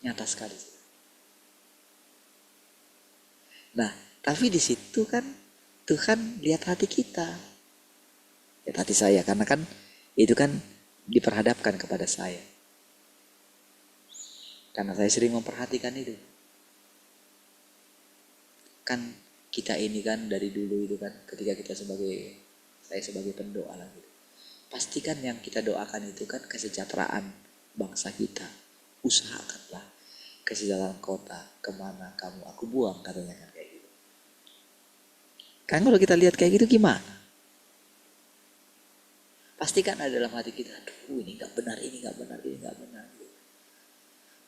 Nyata sekali. Nah, tapi di situ kan Tuhan lihat hati kita. Lihat hati saya, karena kan itu kan diperhadapkan kepada saya. Karena saya sering memperhatikan itu. Kan kita ini kan dari dulu itu kan, ketika saya sebagai pendoa lah gitu. Pastikan yang kita doakan itu kan kesejahteraan bangsa kita. Usahakanlah kesejahteraan kota, kemana kamu aku buang, katanya kan kayak gitu. Kan kalau kita lihat kayak gitu gimana? Pastikan ada dalam hati kita, aduh ini gak benar, ini gak benar, ini gak benar.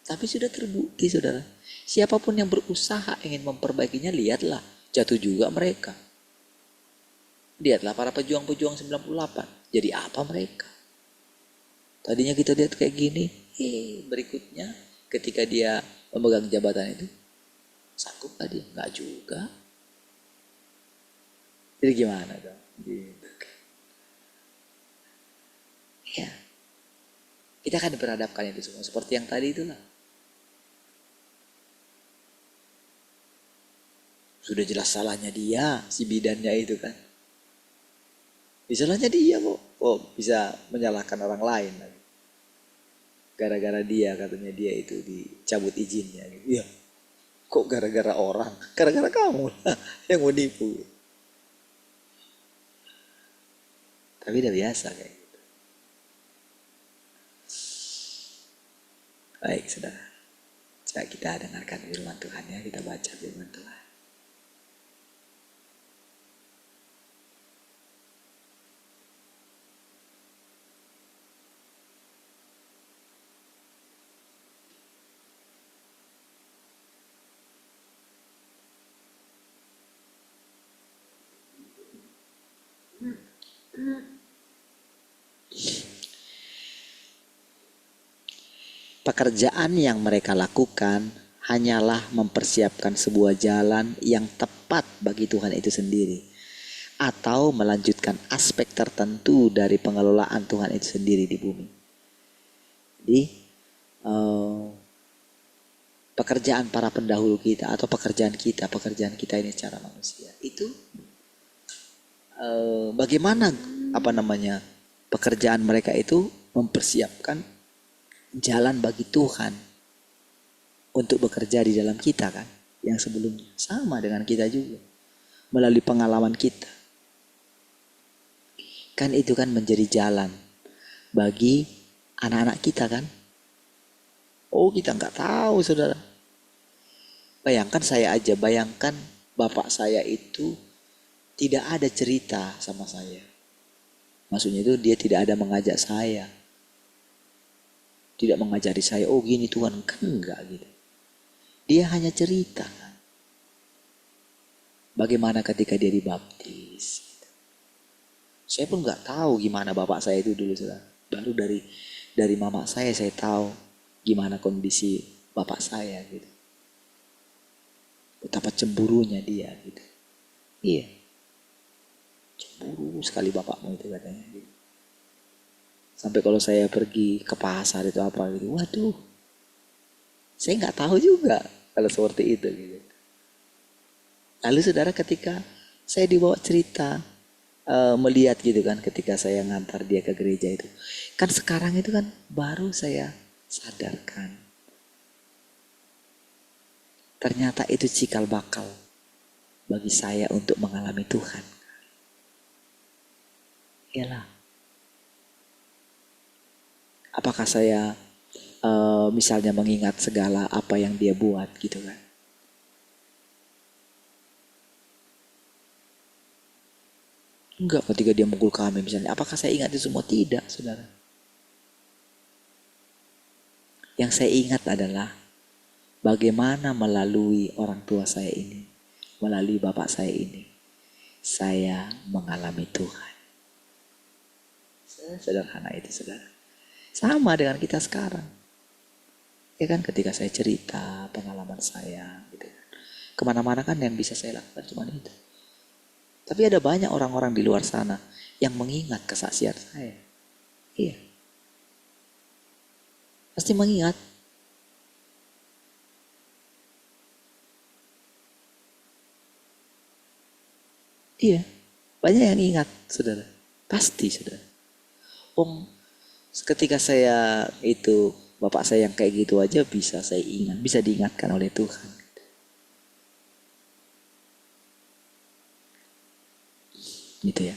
Tapi sudah terbukti, saudara. Siapapun yang berusaha ingin memperbaikinya, lihatlah, jatuh juga mereka. Lihatlah para pejuang-pejuang 98. Jadi apa mereka? Tadinya kita lihat kayak gini, berikutnya ketika dia memegang jabatan itu, sanggup gak dia? Enggak juga. Jadi gimana dong? Gitu. Ya. Kita akan diperhadapkan itu semua. Seperti yang tadi itulah. Sudah jelas salahnya dia, si bidannya itu kan. Salahnya dia kok. Bisa menyalahkan orang lain. Gara-gara dia, katanya dia itu dicabut izinnya. Iya. Kok gara-gara orang? Gara-gara kamu lah yang mau nipu. Tapi udah biasa kayak gitu. Baik, saudara. Coba kita dengarkan firman Tuhan ya. Kita baca firman Tuhan. Pekerjaan yang mereka lakukan hanyalah mempersiapkan sebuah jalan yang tepat bagi Tuhan itu sendiri, atau melanjutkan aspek tertentu dari pengelolaan Tuhan itu sendiri di bumi. Jadi pekerjaan para pendahulu kita atau pekerjaan kita ini secara manusia itu bagaimana pekerjaan mereka itu mempersiapkan jalan bagi Tuhan untuk bekerja di dalam kita kan, yang sebelumnya sama dengan kita juga melalui pengalaman kita kan, itu kan menjadi jalan bagi anak-anak kita kan. Oh, kita nggak tahu saudara. Bayangkan bapak saya itu tidak ada cerita sama saya. Maksudnya itu dia tidak ada mengajak saya, tidak mengajari saya, oh gini Tuhan, kan enggak gitu. Dia hanya cerita kan. Bagaimana ketika dia dibaptis gitu. Saya pun nggak tahu gimana bapak saya itu dulu saudara. Baru dari mama saya tahu gimana kondisi bapak saya gitu. Betapa cemburunya dia gitu. Iya. Cemburu sekali bapakmu itu katanya gitu. Sampai kalau saya pergi ke pasar itu apa gitu, waduh, saya nggak tahu juga kalau seperti itu gitu. Lalu saudara, ketika saya dibawa cerita, melihat gitu kan, ketika saya ngantar dia ke gereja itu, kan sekarang itu kan baru saya sadarkan, ternyata itu cikal bakal bagi saya untuk mengalami Tuhan. Iyalah. Apakah saya misalnya mengingat segala apa yang dia buat gitu kan? Enggak, ketika dia mukul kami misalnya. Apakah saya ingat itu semua? Tidak, saudara. Yang saya ingat adalah bagaimana melalui orang tua saya ini, melalui bapak saya ini, saya mengalami Tuhan. Sederhana itu saudara. Sama dengan kita sekarang. Ya kan, ketika saya cerita pengalaman saya gitu kan. Kemana-mana kan yang bisa saya lakukan cuma itu. Tapi ada banyak orang-orang di luar sana yang mengingat kesaksian saya. Iya. Pasti mengingat. Iya. Banyak yang ingat, saudara. Pasti, saudara. Ketika saya itu, bapak saya yang kayak gitu aja bisa saya ingat, bisa diingatkan oleh Tuhan. Gitu ya.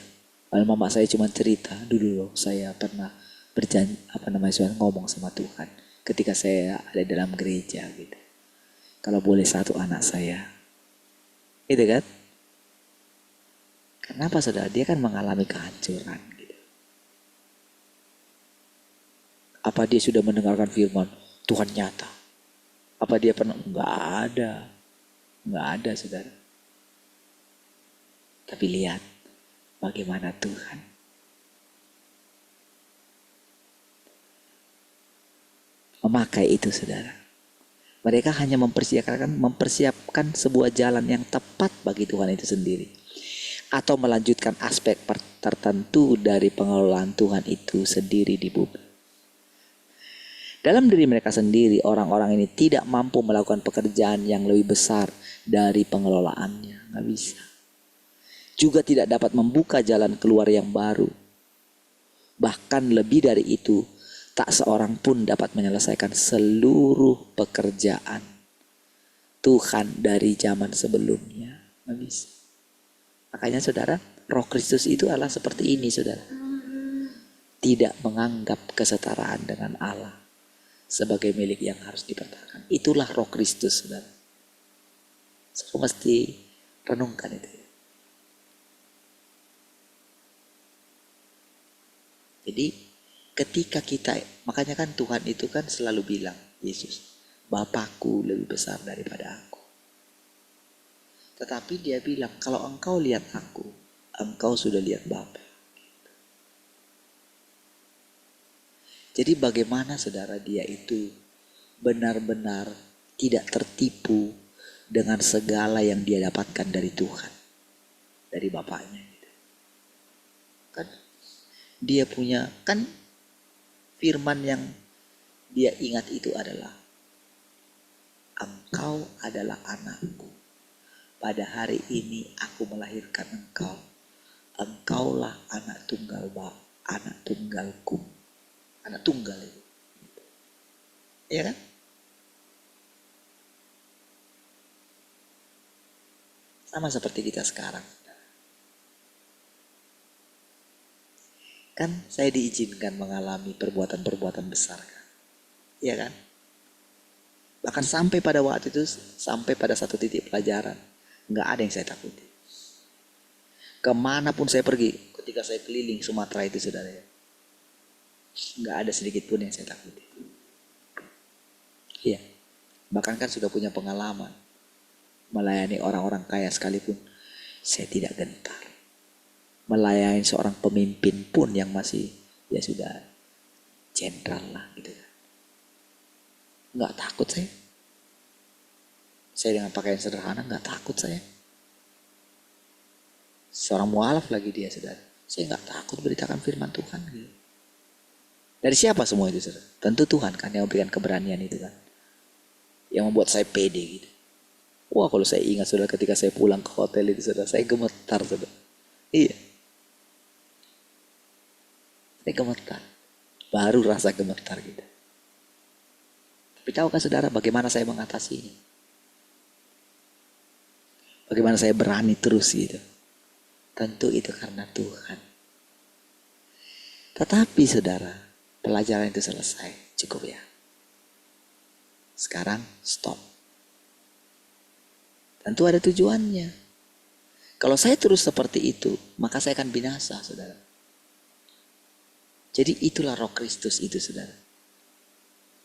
Lalu mama saya cuma cerita, dulu loh saya pernah berjanji, ngomong sama Tuhan ketika saya ada dalam gereja gitu. Kalau boleh satu anak saya. Gitu kan? Kenapa saudara? Dia kan mengalami kehancuran gitu. Apa dia sudah mendengarkan firman Tuhan nyata? Apa dia pernah? Enggak ada saudara. Tapi lihat bagaimana Tuhan memakai itu saudara. Mereka hanya mempersiapkan sebuah jalan yang tepat bagi Tuhan itu sendiri, atau melanjutkan aspek tertentu dari pengelolaan Tuhan itu sendiri di bumi. Dalam diri mereka sendiri, orang-orang ini tidak mampu melakukan pekerjaan yang lebih besar dari pengelolaannya. Nggak bisa. Juga tidak dapat membuka jalan keluar yang baru. Bahkan lebih dari itu, tak seorang pun dapat menyelesaikan seluruh pekerjaan Tuhan dari zaman sebelumnya. Nggak bisa. Makanya saudara, Roh Kristus itu adalah seperti ini saudara. Tidak menganggap kesetaraan dengan Allah sebagai milik yang harus dipertahankan. Itulah Roh Kristus saudara. Saya mesti renungkan itu. Jadi ketika kita, makanya kan Tuhan itu kan selalu bilang, Yesus, Bapakku lebih besar daripada aku. Tetapi dia bilang, kalau engkau lihat aku, engkau sudah lihat Bapa. Jadi bagaimana saudara dia itu benar-benar tidak tertipu dengan segala yang dia dapatkan dari Tuhan, dari Bapaknya. Kan dia punya, kan firman yang dia ingat itu adalah, engkau adalah anakku, pada hari ini aku melahirkan engkau, engkaulah anak tunggalku, anak tunggal itu, ya kan? Sama seperti kita sekarang. Kan saya diizinkan mengalami perbuatan-perbuatan besar kan? Iya kan? Bahkan sampai pada waktu itu, sampai pada satu titik pelajaran, nggak ada yang saya takuti. Kemanapun saya pergi, ketika saya keliling Sumatera itu saudara ya, nggak ada sedikit pun yang saya takuti. Iya, bahkan kan sudah punya pengalaman melayani orang-orang kaya sekalipun, saya tidak gentar. Melayani seorang pemimpin pun yang masih ya sudah jenderal lah gitu kan, nggak takut saya. Saya dengan pakaian sederhana nggak takut saya. Seorang mualaf lagi dia saudara, saya nggak takut beritakan firman Tuhan gitu. Dari siapa semua itu saudara? Tentu Tuhan kan yang memberikan keberanian itu kan, yang membuat saya pede gitu. Wah kalau saya ingat saudara, ketika saya pulang ke hotel itu saudara, saya gemetar saudara. Iya, saya gemetar, baru rasa gemetar gitu. Tapi tahukah saudara bagaimana saya mengatasinya? Bagaimana saya berani terus gitu? Tentu itu karena Tuhan. Tetapi saudara, pelajaran itu selesai, cukup ya. Sekarang stop. Tentu ada tujuannya. Kalau saya terus seperti itu, maka saya akan binasa saudara. Jadi itulah Roh Kristus itu saudara.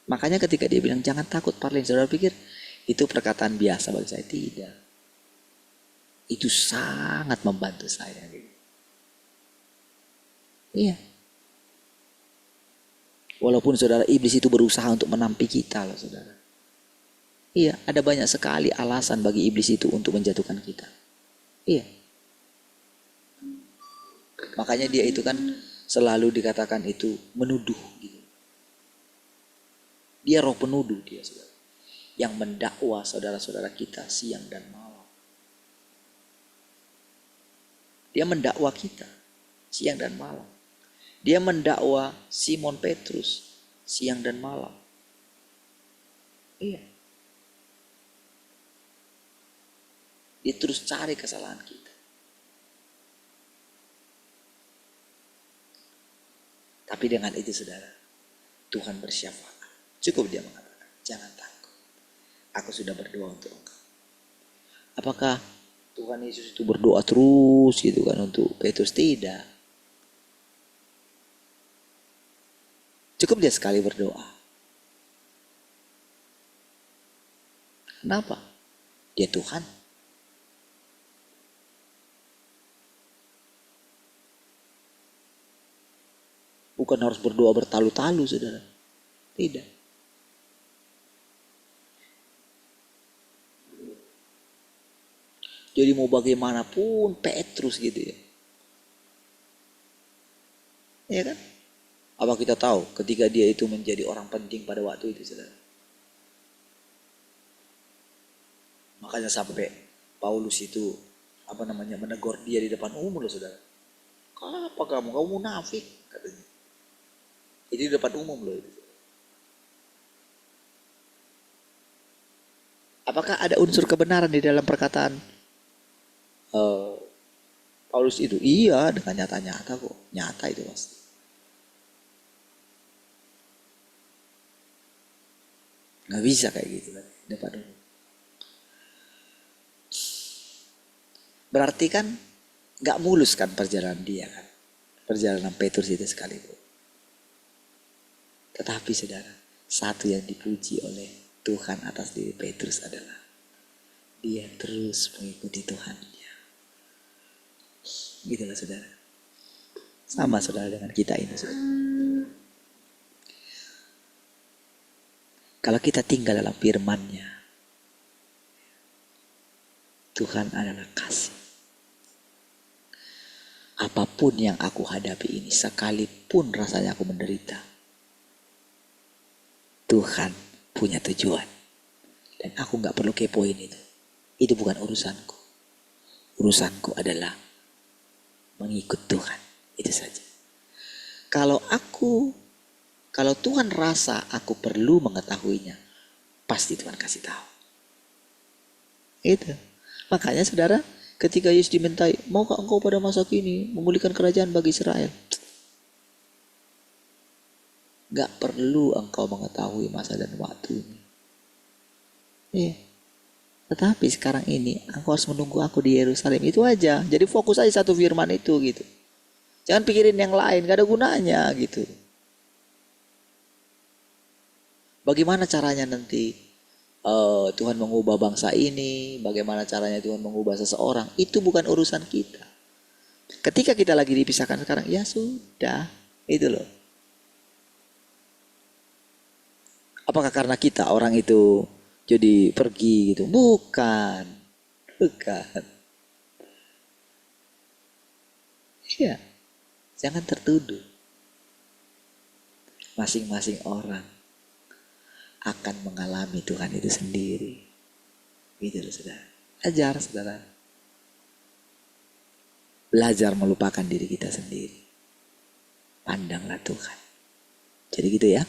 Makanya ketika dia bilang jangan takut Parlin, saudara pikir itu perkataan biasa bagi saya? Tidak. Itu sangat membantu saya. Iya. Walaupun saudara iblis itu berusaha untuk menampi kita loh saudara. Iya, ada banyak sekali alasan bagi iblis itu untuk menjatuhkan kita. Iya. Makanya dia itu kan selalu dikatakan itu menuduh gitu. Dia roh penuduh dia saudara, yang mendakwa saudara-saudara kita siang dan malam. Dia mendakwa kita siang dan malam. Dia mendakwa Simon Petrus siang dan malam. Iya. Dia terus cari kesalahan kita. Tapi dengan itu saudara, Tuhan bersyafaat. Cukup dia mengatakan, jangan takut. Aku sudah berdoa untuk engkau. Apakah Tuhan Yesus itu berdoa terus gitu kan untuk Petrus? Tidak. Cukup dia sekali berdoa. Kenapa? Dia Tuhan. Bukan harus berdoa bertalu-talu saudara. Tidak. Jadi mau bagaimanapun Petrus gitu ya. Iya kan? Apa kita tahu ketika dia itu menjadi orang penting pada waktu itu saudara? Makanya sampai Paulus itu menegur dia di depan umum loh saudara. Apa kamu munafik katanya. Jadi di depan umum loh itu. Apakah ada unsur kebenaran di dalam perkataan Paulus itu? Iya, dengan nyata-nyata kok. Nyata itu pasti. Nggak bisa kayak gitu kan depan umum. Berarti kan nggak mulus kan perjalanan dia kan. Perjalanan Petrus itu sekalipun. Tetapi saudara, satu yang dipuji oleh Tuhan atas diri Petrus adalah dia terus mengikuti Tuhannya. Gitulah saudara. Sama saudara dengan kita ini saudara. Kalau kita tinggal dalam firman-Nya, Tuhan adalah kasih. Apapun yang aku hadapi ini, sekalipun rasanya aku menderita, Tuhan punya tujuan. Dan aku gak perlu kepoin itu. Itu bukan urusanku. Urusanku adalah mengikut Tuhan. Itu saja. Kalau Tuhan rasa aku perlu mengetahuinya, pasti Tuhan kasih tahu. Itu. Makanya saudara, ketika Yesus dimintai, maukah engkau pada masa kini memulihkan kerajaan bagi Israel? Gak perlu engkau mengetahui masa dan waktunya. Iya. Tetapi sekarang ini engkau harus menunggu aku di Yerusalem. Itu aja. Jadi fokus aja satu firman itu gitu. Jangan pikirin yang lain, gak ada gunanya gitu. Bagaimana caranya nanti Tuhan mengubah bangsa ini, bagaimana caranya Tuhan mengubah seseorang, itu bukan urusan kita. Ketika kita lagi dipisahkan sekarang, ya sudah, itu loh. Apakah karena kita orang itu jadi pergi gitu? Bukan. Iya, jangan tertuduh. Masing-masing orang akan mengalami Tuhan itu sendiri. Gitu loh saudara. Ajar saudara. Belajar melupakan diri kita sendiri. Pandanglah Tuhan. Jadi gitu ya.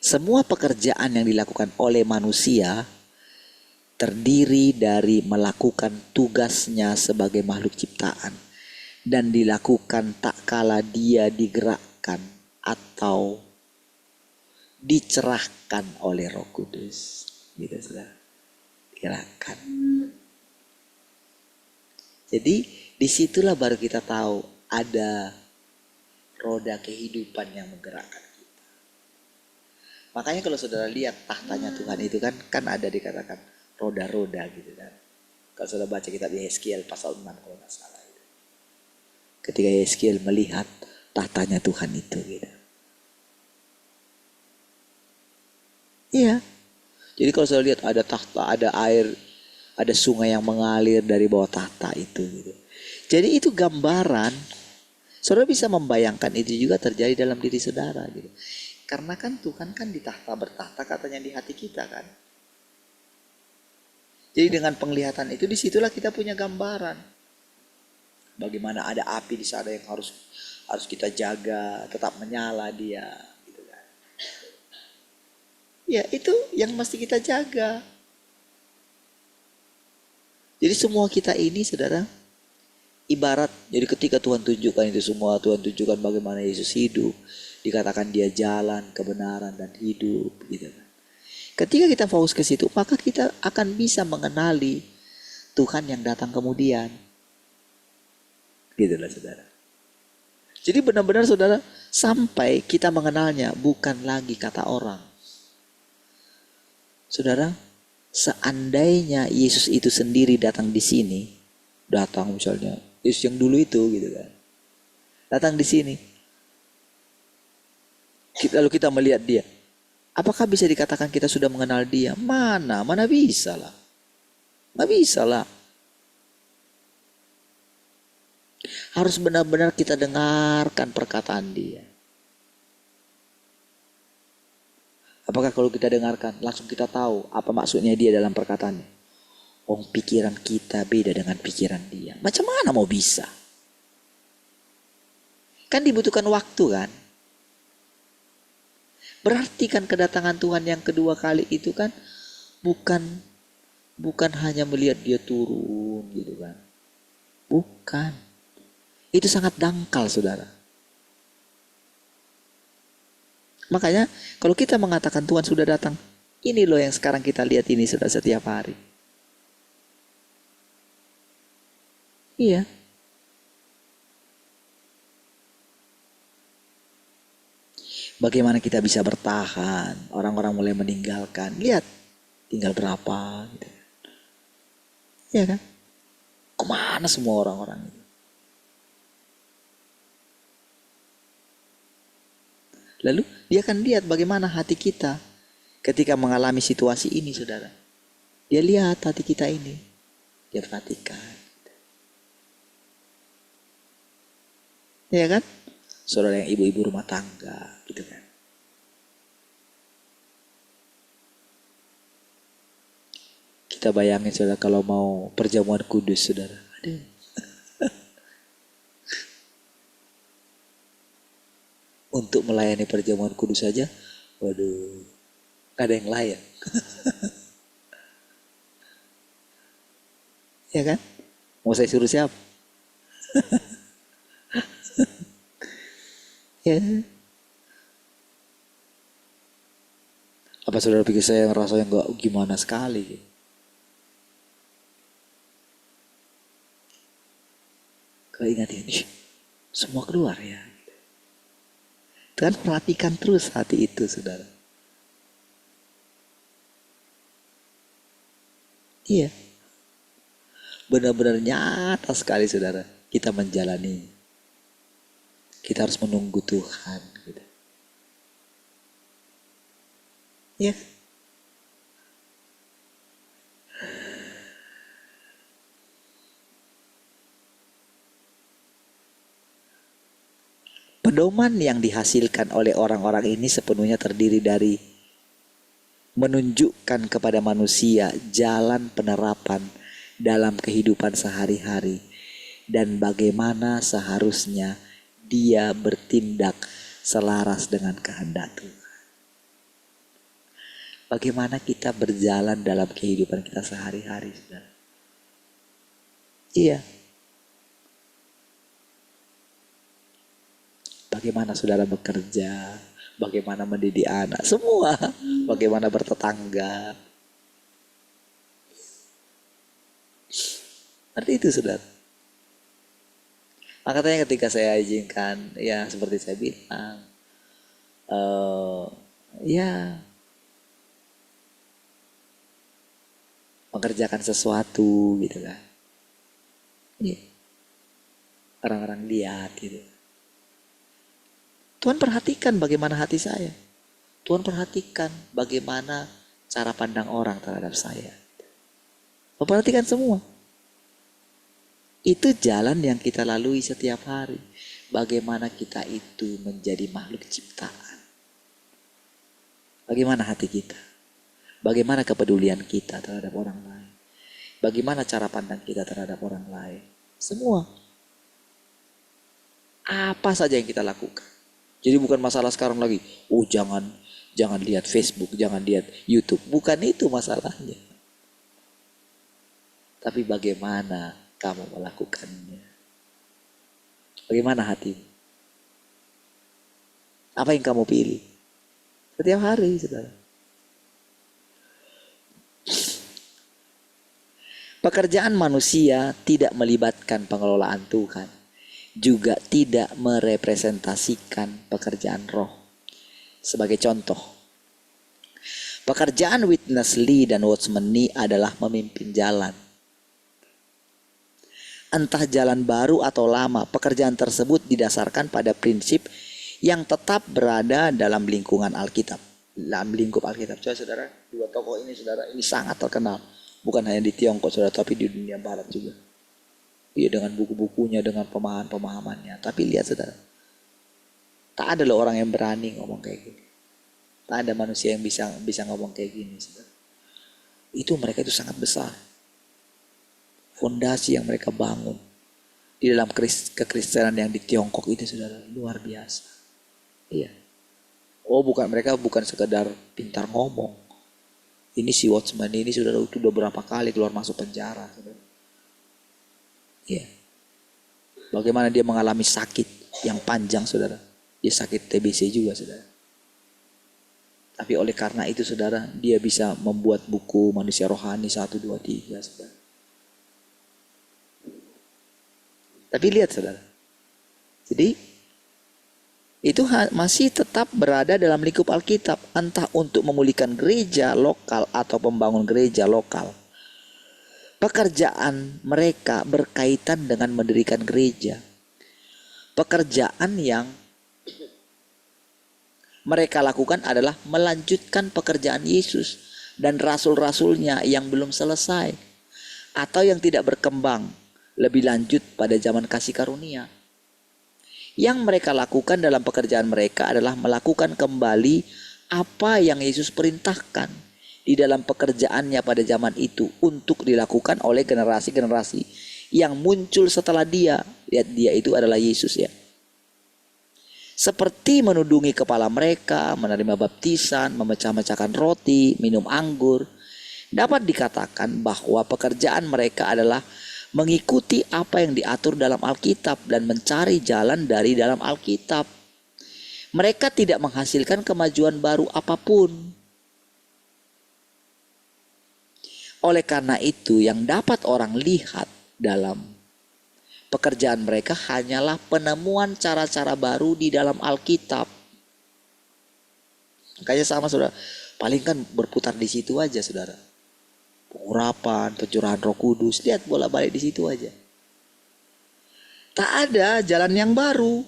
Semua pekerjaan yang dilakukan oleh manusia terdiri dari melakukan tugasnya sebagai makhluk ciptaan dan dilakukan tak kala dia digerakkan atau dicerahkan oleh Roh Kudus. Gitu saudara. Digerakkan. Jadi disitulah baru kita tahu ada roda kehidupan yang menggerakkan. Makanya kalau saudara lihat tahtanya Tuhan itu kan ada dikatakan roda-roda gitu kan. Kalau saudara baca kitab Yeskiel pasal 6 kalau nggak salah. Ketika Yeskiel melihat tahtanya Tuhan itu gitu. Iya. Jadi kalau saudara lihat ada tahta, ada air, ada sungai yang mengalir dari bawah tahta itu gitu. Jadi itu gambaran. Saudara bisa membayangkan itu juga terjadi dalam diri saudara gitu. Karena kan Tuhan kan di tahta bertahta katanya di hati kita kan. Jadi dengan penglihatan itu disitulah kita punya gambaran. Bagaimana ada api di sana yang harus kita jaga, tetap menyala dia. Gitu kan. Ya itu yang mesti kita jaga. Jadi semua kita ini saudara, ibarat, jadi ketika Tuhan tunjukkan itu semua, Tuhan tunjukkan bagaimana Yesus hidup. Dikatakan dia jalan, kebenaran, dan hidup. Gitu kan. Ketika kita fokus ke situ, maka kita akan bisa mengenali Tuhan yang datang kemudian. Gitulah saudara. Jadi benar-benar saudara, sampai kita mengenalnya bukan lagi kata orang. Saudara, seandainya Yesus itu sendiri datang di sini, datang misalnya Yesus yang dulu itu gitu kan, datang di sini. Lalu kita melihat dia. Apakah bisa dikatakan kita sudah mengenal dia? Mana bisa lah. Nggak bisa lah. Harus benar-benar kita dengarkan perkataan dia. Apakah kalau kita dengarkan langsung kita tahu apa maksudnya dia dalam perkataannya? Oh, pikiran kita beda dengan pikiran dia. Macam mana mau bisa? Kan dibutuhkan waktu kan? Berarti kan kedatangan Tuhan yang kedua kali itu kan bukan hanya melihat dia turun gitu kan. Bukan. Itu sangat dangkal saudara. Makanya kalau kita mengatakan Tuhan sudah datang, ini loh yang sekarang kita lihat ini sudah setiap hari. Iya. Bagaimana kita bisa bertahan? Orang-orang mulai meninggalkan. Lihat, tinggal berapa gitu. Iya kan? Kemana semua orang-orang itu? Lalu dia akan lihat bagaimana hati kita ketika mengalami situasi ini, saudara. Dia lihat hati kita ini, dia perhatikan. Ya kan? Saudara yang ibu-ibu rumah tangga, gitu kan. Kita bayangin saudara kalau mau perjamuan kudus, saudara. Aduh. Untuk melayani perjamuan kudus saja, waduh, gak ada yang layak. Ya kan? Mau saya suruh siapa? Ya. Apa saudara pikir saya ngerasa yang gak gimana sekali? Kalau ingat ini, semua keluar ya. Dan perhatikan terus hati itu, saudara. Iya. Benar-benar nyata sekali, saudara. Kita menjalani. Kita harus menunggu Tuhan. Gitu. Ya. Pedoman yang dihasilkan oleh orang-orang ini sepenuhnya terdiri dari menunjukkan kepada manusia jalan penerapan dalam kehidupan sehari-hari dan bagaimana seharusnya dia bertindak selaras dengan kehendak Tuhan. Bagaimana kita berjalan dalam kehidupan kita sehari-hari, saudara. Iya. Bagaimana saudara bekerja, bagaimana mendidik anak, semua. Bagaimana bertetangga. Seperti itu, saudara. Makanya ketika saya izinkan, ya seperti saya bilang, ya mengerjakan sesuatu gitu kan. Iya. Orang-orang lihat gitu. Tuhan perhatikan bagaimana hati saya. Tuhan perhatikan bagaimana cara pandang orang terhadap saya. Memperhatikan semua. Itu jalan yang kita lalui setiap hari. Bagaimana kita itu menjadi makhluk ciptaan. Bagaimana hati kita. Bagaimana kepedulian kita terhadap orang lain. Bagaimana cara pandang kita terhadap orang lain. Semua. Apa saja yang kita lakukan. Jadi bukan masalah sekarang lagi. Oh jangan lihat Facebook, jangan lihat YouTube. Bukan itu masalahnya. Tapi bagaimana kamu melakukannya? Bagaimana hatimu? Apa yang kamu pilih? Setiap hari, saudara. Pekerjaan manusia tidak melibatkan pengelolaan Tuhan. Juga tidak merepresentasikan pekerjaan roh. Sebagai contoh, pekerjaan witness Lee dan watchman Nee adalah memimpin jalan. Entah jalan baru atau lama, pekerjaan tersebut didasarkan pada prinsip yang tetap berada dalam lingkungan Alkitab. Dalam lingkup Alkitab. Coba saudara, dua tokoh ini saudara, ini sangat terkenal. Bukan hanya di Tiongkok saudara, tapi di dunia barat juga. Iya, dengan buku-bukunya, dengan pemahaman-pemahamannya. Tapi lihat saudara, tak ada loh orang yang berani ngomong kayak gini. Tak ada manusia yang bisa ngomong kayak gini, saudara. Itu mereka itu sangat besar. Fondasi yang mereka bangun di dalam kekristenan yang di Tiongkok itu, saudara, luar biasa. Iya. Oh, mereka bukan sekedar pintar ngomong. Ini si watchman ini saudara itu udah berapa kali keluar masuk penjara, saudara. Iya. Bagaimana dia mengalami sakit yang panjang, saudara. Dia sakit TBC juga, saudara. Tapi oleh karena itu, saudara, dia bisa membuat buku Manusia Rohani 1, 2, 3, saudara. Tapi lihat, saudara. Jadi, itu masih tetap berada dalam lingkup Alkitab. Entah untuk memulihkan gereja lokal atau membangun gereja lokal. Pekerjaan mereka berkaitan dengan mendirikan gereja. Pekerjaan yang mereka lakukan adalah melanjutkan pekerjaan Yesus dan rasul-rasulnya yang belum selesai atau yang tidak berkembang lebih lanjut pada zaman kasih karunia. Yang mereka lakukan dalam pekerjaan mereka adalah melakukan kembali apa yang Yesus perintahkan di dalam pekerjaannya pada zaman itu untuk dilakukan oleh generasi-generasi yang muncul setelah dia. Lihat, dia itu adalah Yesus ya. Seperti menudungi kepala mereka, menerima baptisan, memecah-mecahkan roti, minum anggur. Dapat dikatakan bahwa pekerjaan mereka adalah mengikuti apa yang diatur dalam Alkitab dan mencari jalan dari dalam Alkitab. Mereka tidak menghasilkan kemajuan baru apapun. Oleh karena itu, yang dapat orang lihat dalam pekerjaan mereka hanyalah penemuan cara-cara baru di dalam Alkitab. Makanya sama saudara, paling kan berputar di situ aja saudara. Pengurapan, pencurahan Roh Kudus, lihat bolak-balik di situ aja. Tak ada jalan yang baru.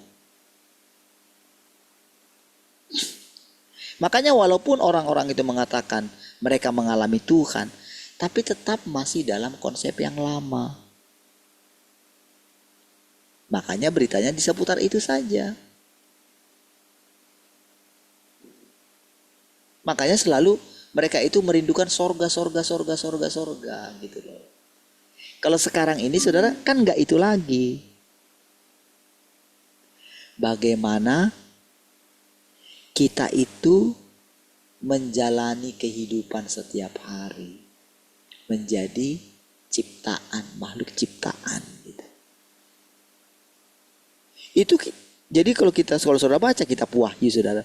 Makanya walaupun orang-orang itu mengatakan mereka mengalami Tuhan, tapi tetap masih dalam konsep yang lama. Makanya beritanya di seputar itu saja. Makanya selalu mereka itu merindukan sorga gitu loh. Kalau sekarang ini saudara kan nggak itu lagi. Bagaimana kita itu menjalani kehidupan setiap hari, menjadi ciptaan, makhluk ciptaan gitu. Itu jadi kalau saudara baca kitab Wahyu saudara,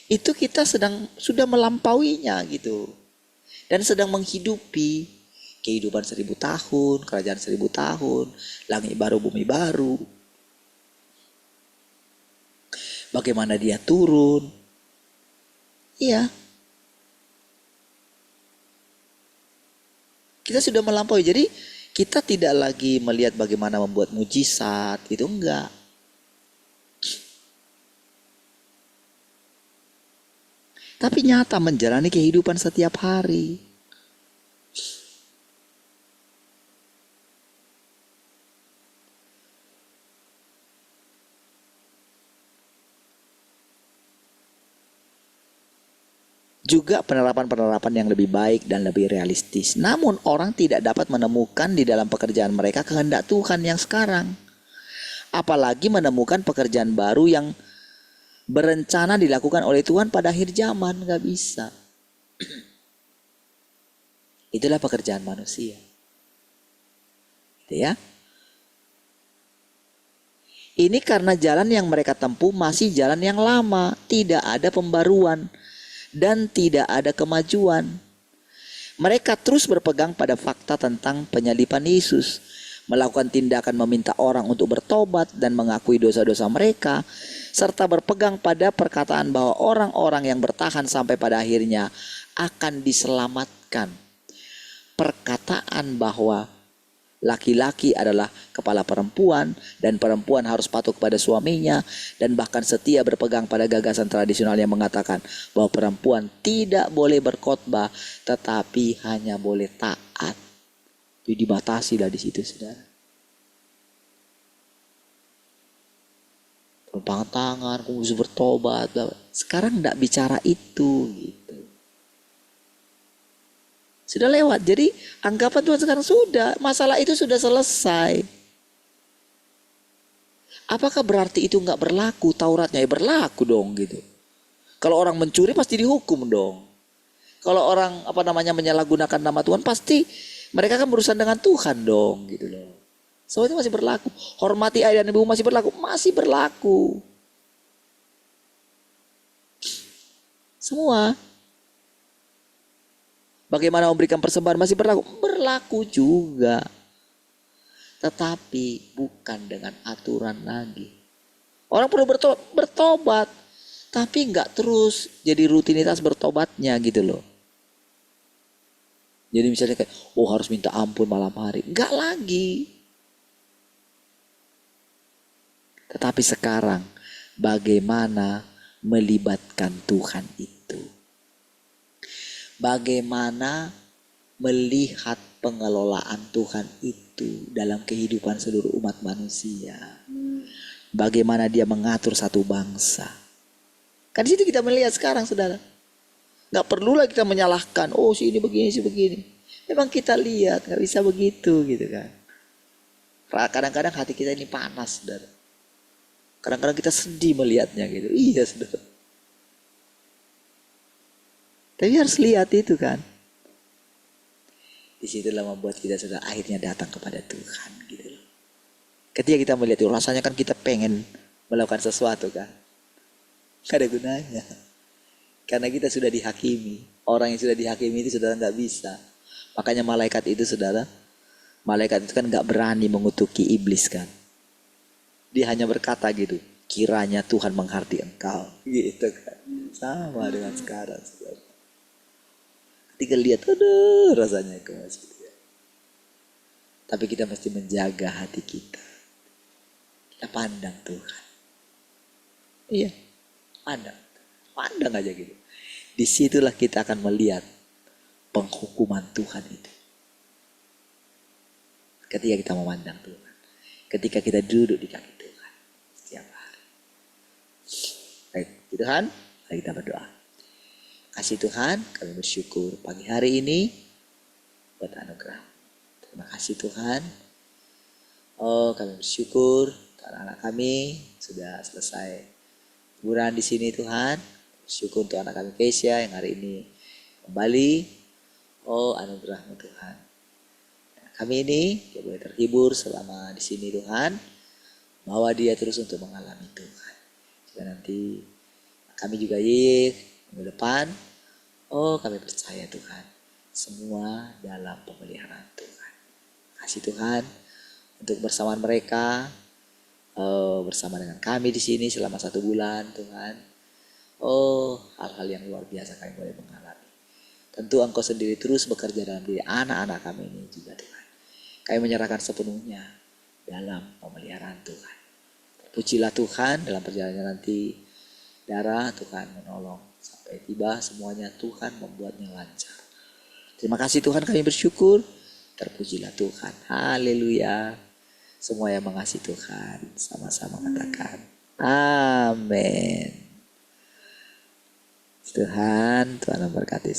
itu kita sudah melampauinya gitu. Dan sedang menghidupi kehidupan 1000 tahun, kerajaan 1000 tahun, langit baru, bumi baru. Bagaimana dia turun. Iya. Kita sudah melampaui. Jadi kita tidak lagi melihat bagaimana membuat mujizat, itu enggak. Tapi nyata menjalani kehidupan setiap hari. Juga penerapan-penerapan yang lebih baik dan lebih realistis. Namun orang tidak dapat menemukan di dalam pekerjaan mereka kehendak Tuhan yang sekarang. Apalagi menemukan pekerjaan baru yang berencana dilakukan oleh Tuhan pada akhir zaman. Gak bisa. Itulah pekerjaan manusia. Gitu ya. Ini karena jalan yang mereka tempuh masih jalan yang lama. Tidak ada pembaruan. Dan tidak ada kemajuan. Mereka terus berpegang pada fakta tentang penyaliban Yesus, melakukan tindakan meminta orang untuk bertobat dan mengakui dosa-dosa mereka, serta berpegang pada perkataan bahwa orang-orang yang bertahan sampai pada akhirnya akan diselamatkan. Perkataan bahwa laki-laki adalah kepala perempuan dan perempuan harus patuh kepada suaminya dan bahkan setia berpegang pada gagasan tradisional yang mengatakan bahwa perempuan tidak boleh berkhotbah tetapi hanya boleh taat. Itu dibatasi lah di situ saudara. Pelupakan tangan, khusus bertobat. Sekarang tidak bicara itu gitu. Sudah lewat. Jadi anggapan Tuhan sekarang sudah. Masalah itu sudah selesai. Apakah berarti itu nggak berlaku? Tauratnya ya berlaku dong gitu. Kalau orang mencuri pasti dihukum dong. Kalau orang menyalahgunakan nama Tuhan pasti mereka kan berurusan dengan Tuhan dong gitu loh. Semua itu masih berlaku. Hormati ayah dan ibu masih berlaku. Masih berlaku. Semua. Bagaimana memberikan persembahan masih berlaku? Berlaku juga. Tetapi bukan dengan aturan lagi. Orang perlu bertobat. Tapi nggak terus jadi rutinitas bertobatnya gitu loh. Jadi misalnya kayak, harus minta ampun malam hari. Nggak lagi. Tetapi sekarang bagaimana melibatkan Tuhan itu. Bagaimana melihat pengelolaan Tuhan itu dalam kehidupan seluruh umat manusia. Bagaimana dia mengatur satu bangsa. Kan di situ kita melihat sekarang, saudara. Gak perlulah kita menyalahkan, oh si ini begini, si begini. Memang kita lihat, gak bisa begitu gitu kan. Kadang-kadang hati kita ini panas, saudara. Kadang-kadang kita sedih melihatnya gitu. Iya, saudara. Tapi harus lihat itu kan. Disitulah membuat kita sudah akhirnya datang kepada Tuhan gitu loh. Ketika kita melihat itu, rasanya kan kita pengen melakukan sesuatu kan. Gak ada gunanya. Karena kita sudah dihakimi. Orang yang sudah dihakimi itu saudara gak bisa. Makanya malaikat itu saudara, malaikat itu kan gak berani mengutuki iblis kan. Dia hanya berkata gitu, kiranya Tuhan menghardi engkau. Gitu kan. Sama dengan sekarang saudara. Ketika lihat, aduh rasanya itu masih gitu ya. Tapi kita mesti menjaga hati kita. Kita pandang Tuhan. Iya, pandang aja gitu. Disitulah kita akan melihat penghukuman Tuhan itu. Ketika kita memandang Tuhan. Ketika kita duduk di kaki Tuhan. Setiap hari. Baik, Tuhan, mari kita berdoa. Kasih Tuhan, kami bersyukur pagi hari ini buat anugerah. Terima kasih Tuhan. Oh, kami bersyukur anak-anak kami sudah selesai liburan di sini Tuhan. Syukur untuk anak kami Keisha yang hari ini kembali. Oh, anugerah-Mu Tuhan. Kami ini dia boleh terhibur selama di sini Tuhan. Bawa dia terus untuk mengalami Tuhan. Jika nanti kami juga minggu depan. Oh, kami percaya Tuhan. Semua dalam pemeliharaan Tuhan. Kasih Tuhan untuk bersamaan mereka. Bersama dengan kami di sini selama 1 bulan Tuhan. Oh, hal-hal yang luar biasa kami boleh mengalami. Tentu Engkau sendiri terus bekerja dalam diri anak-anak kami ini juga Tuhan. Kami menyerahkan sepenuhnya dalam pemeliharaan Tuhan. Pujilah Tuhan dalam perjalanan nanti. Darah Tuhan menolong. Sampai tiba semuanya Tuhan membuatnya lancar. Terima kasih Tuhan, kami bersyukur. Terpujilah Tuhan. Haleluya. Semua yang mengasihi Tuhan sama-sama katakan amin. Tuhan memberkati.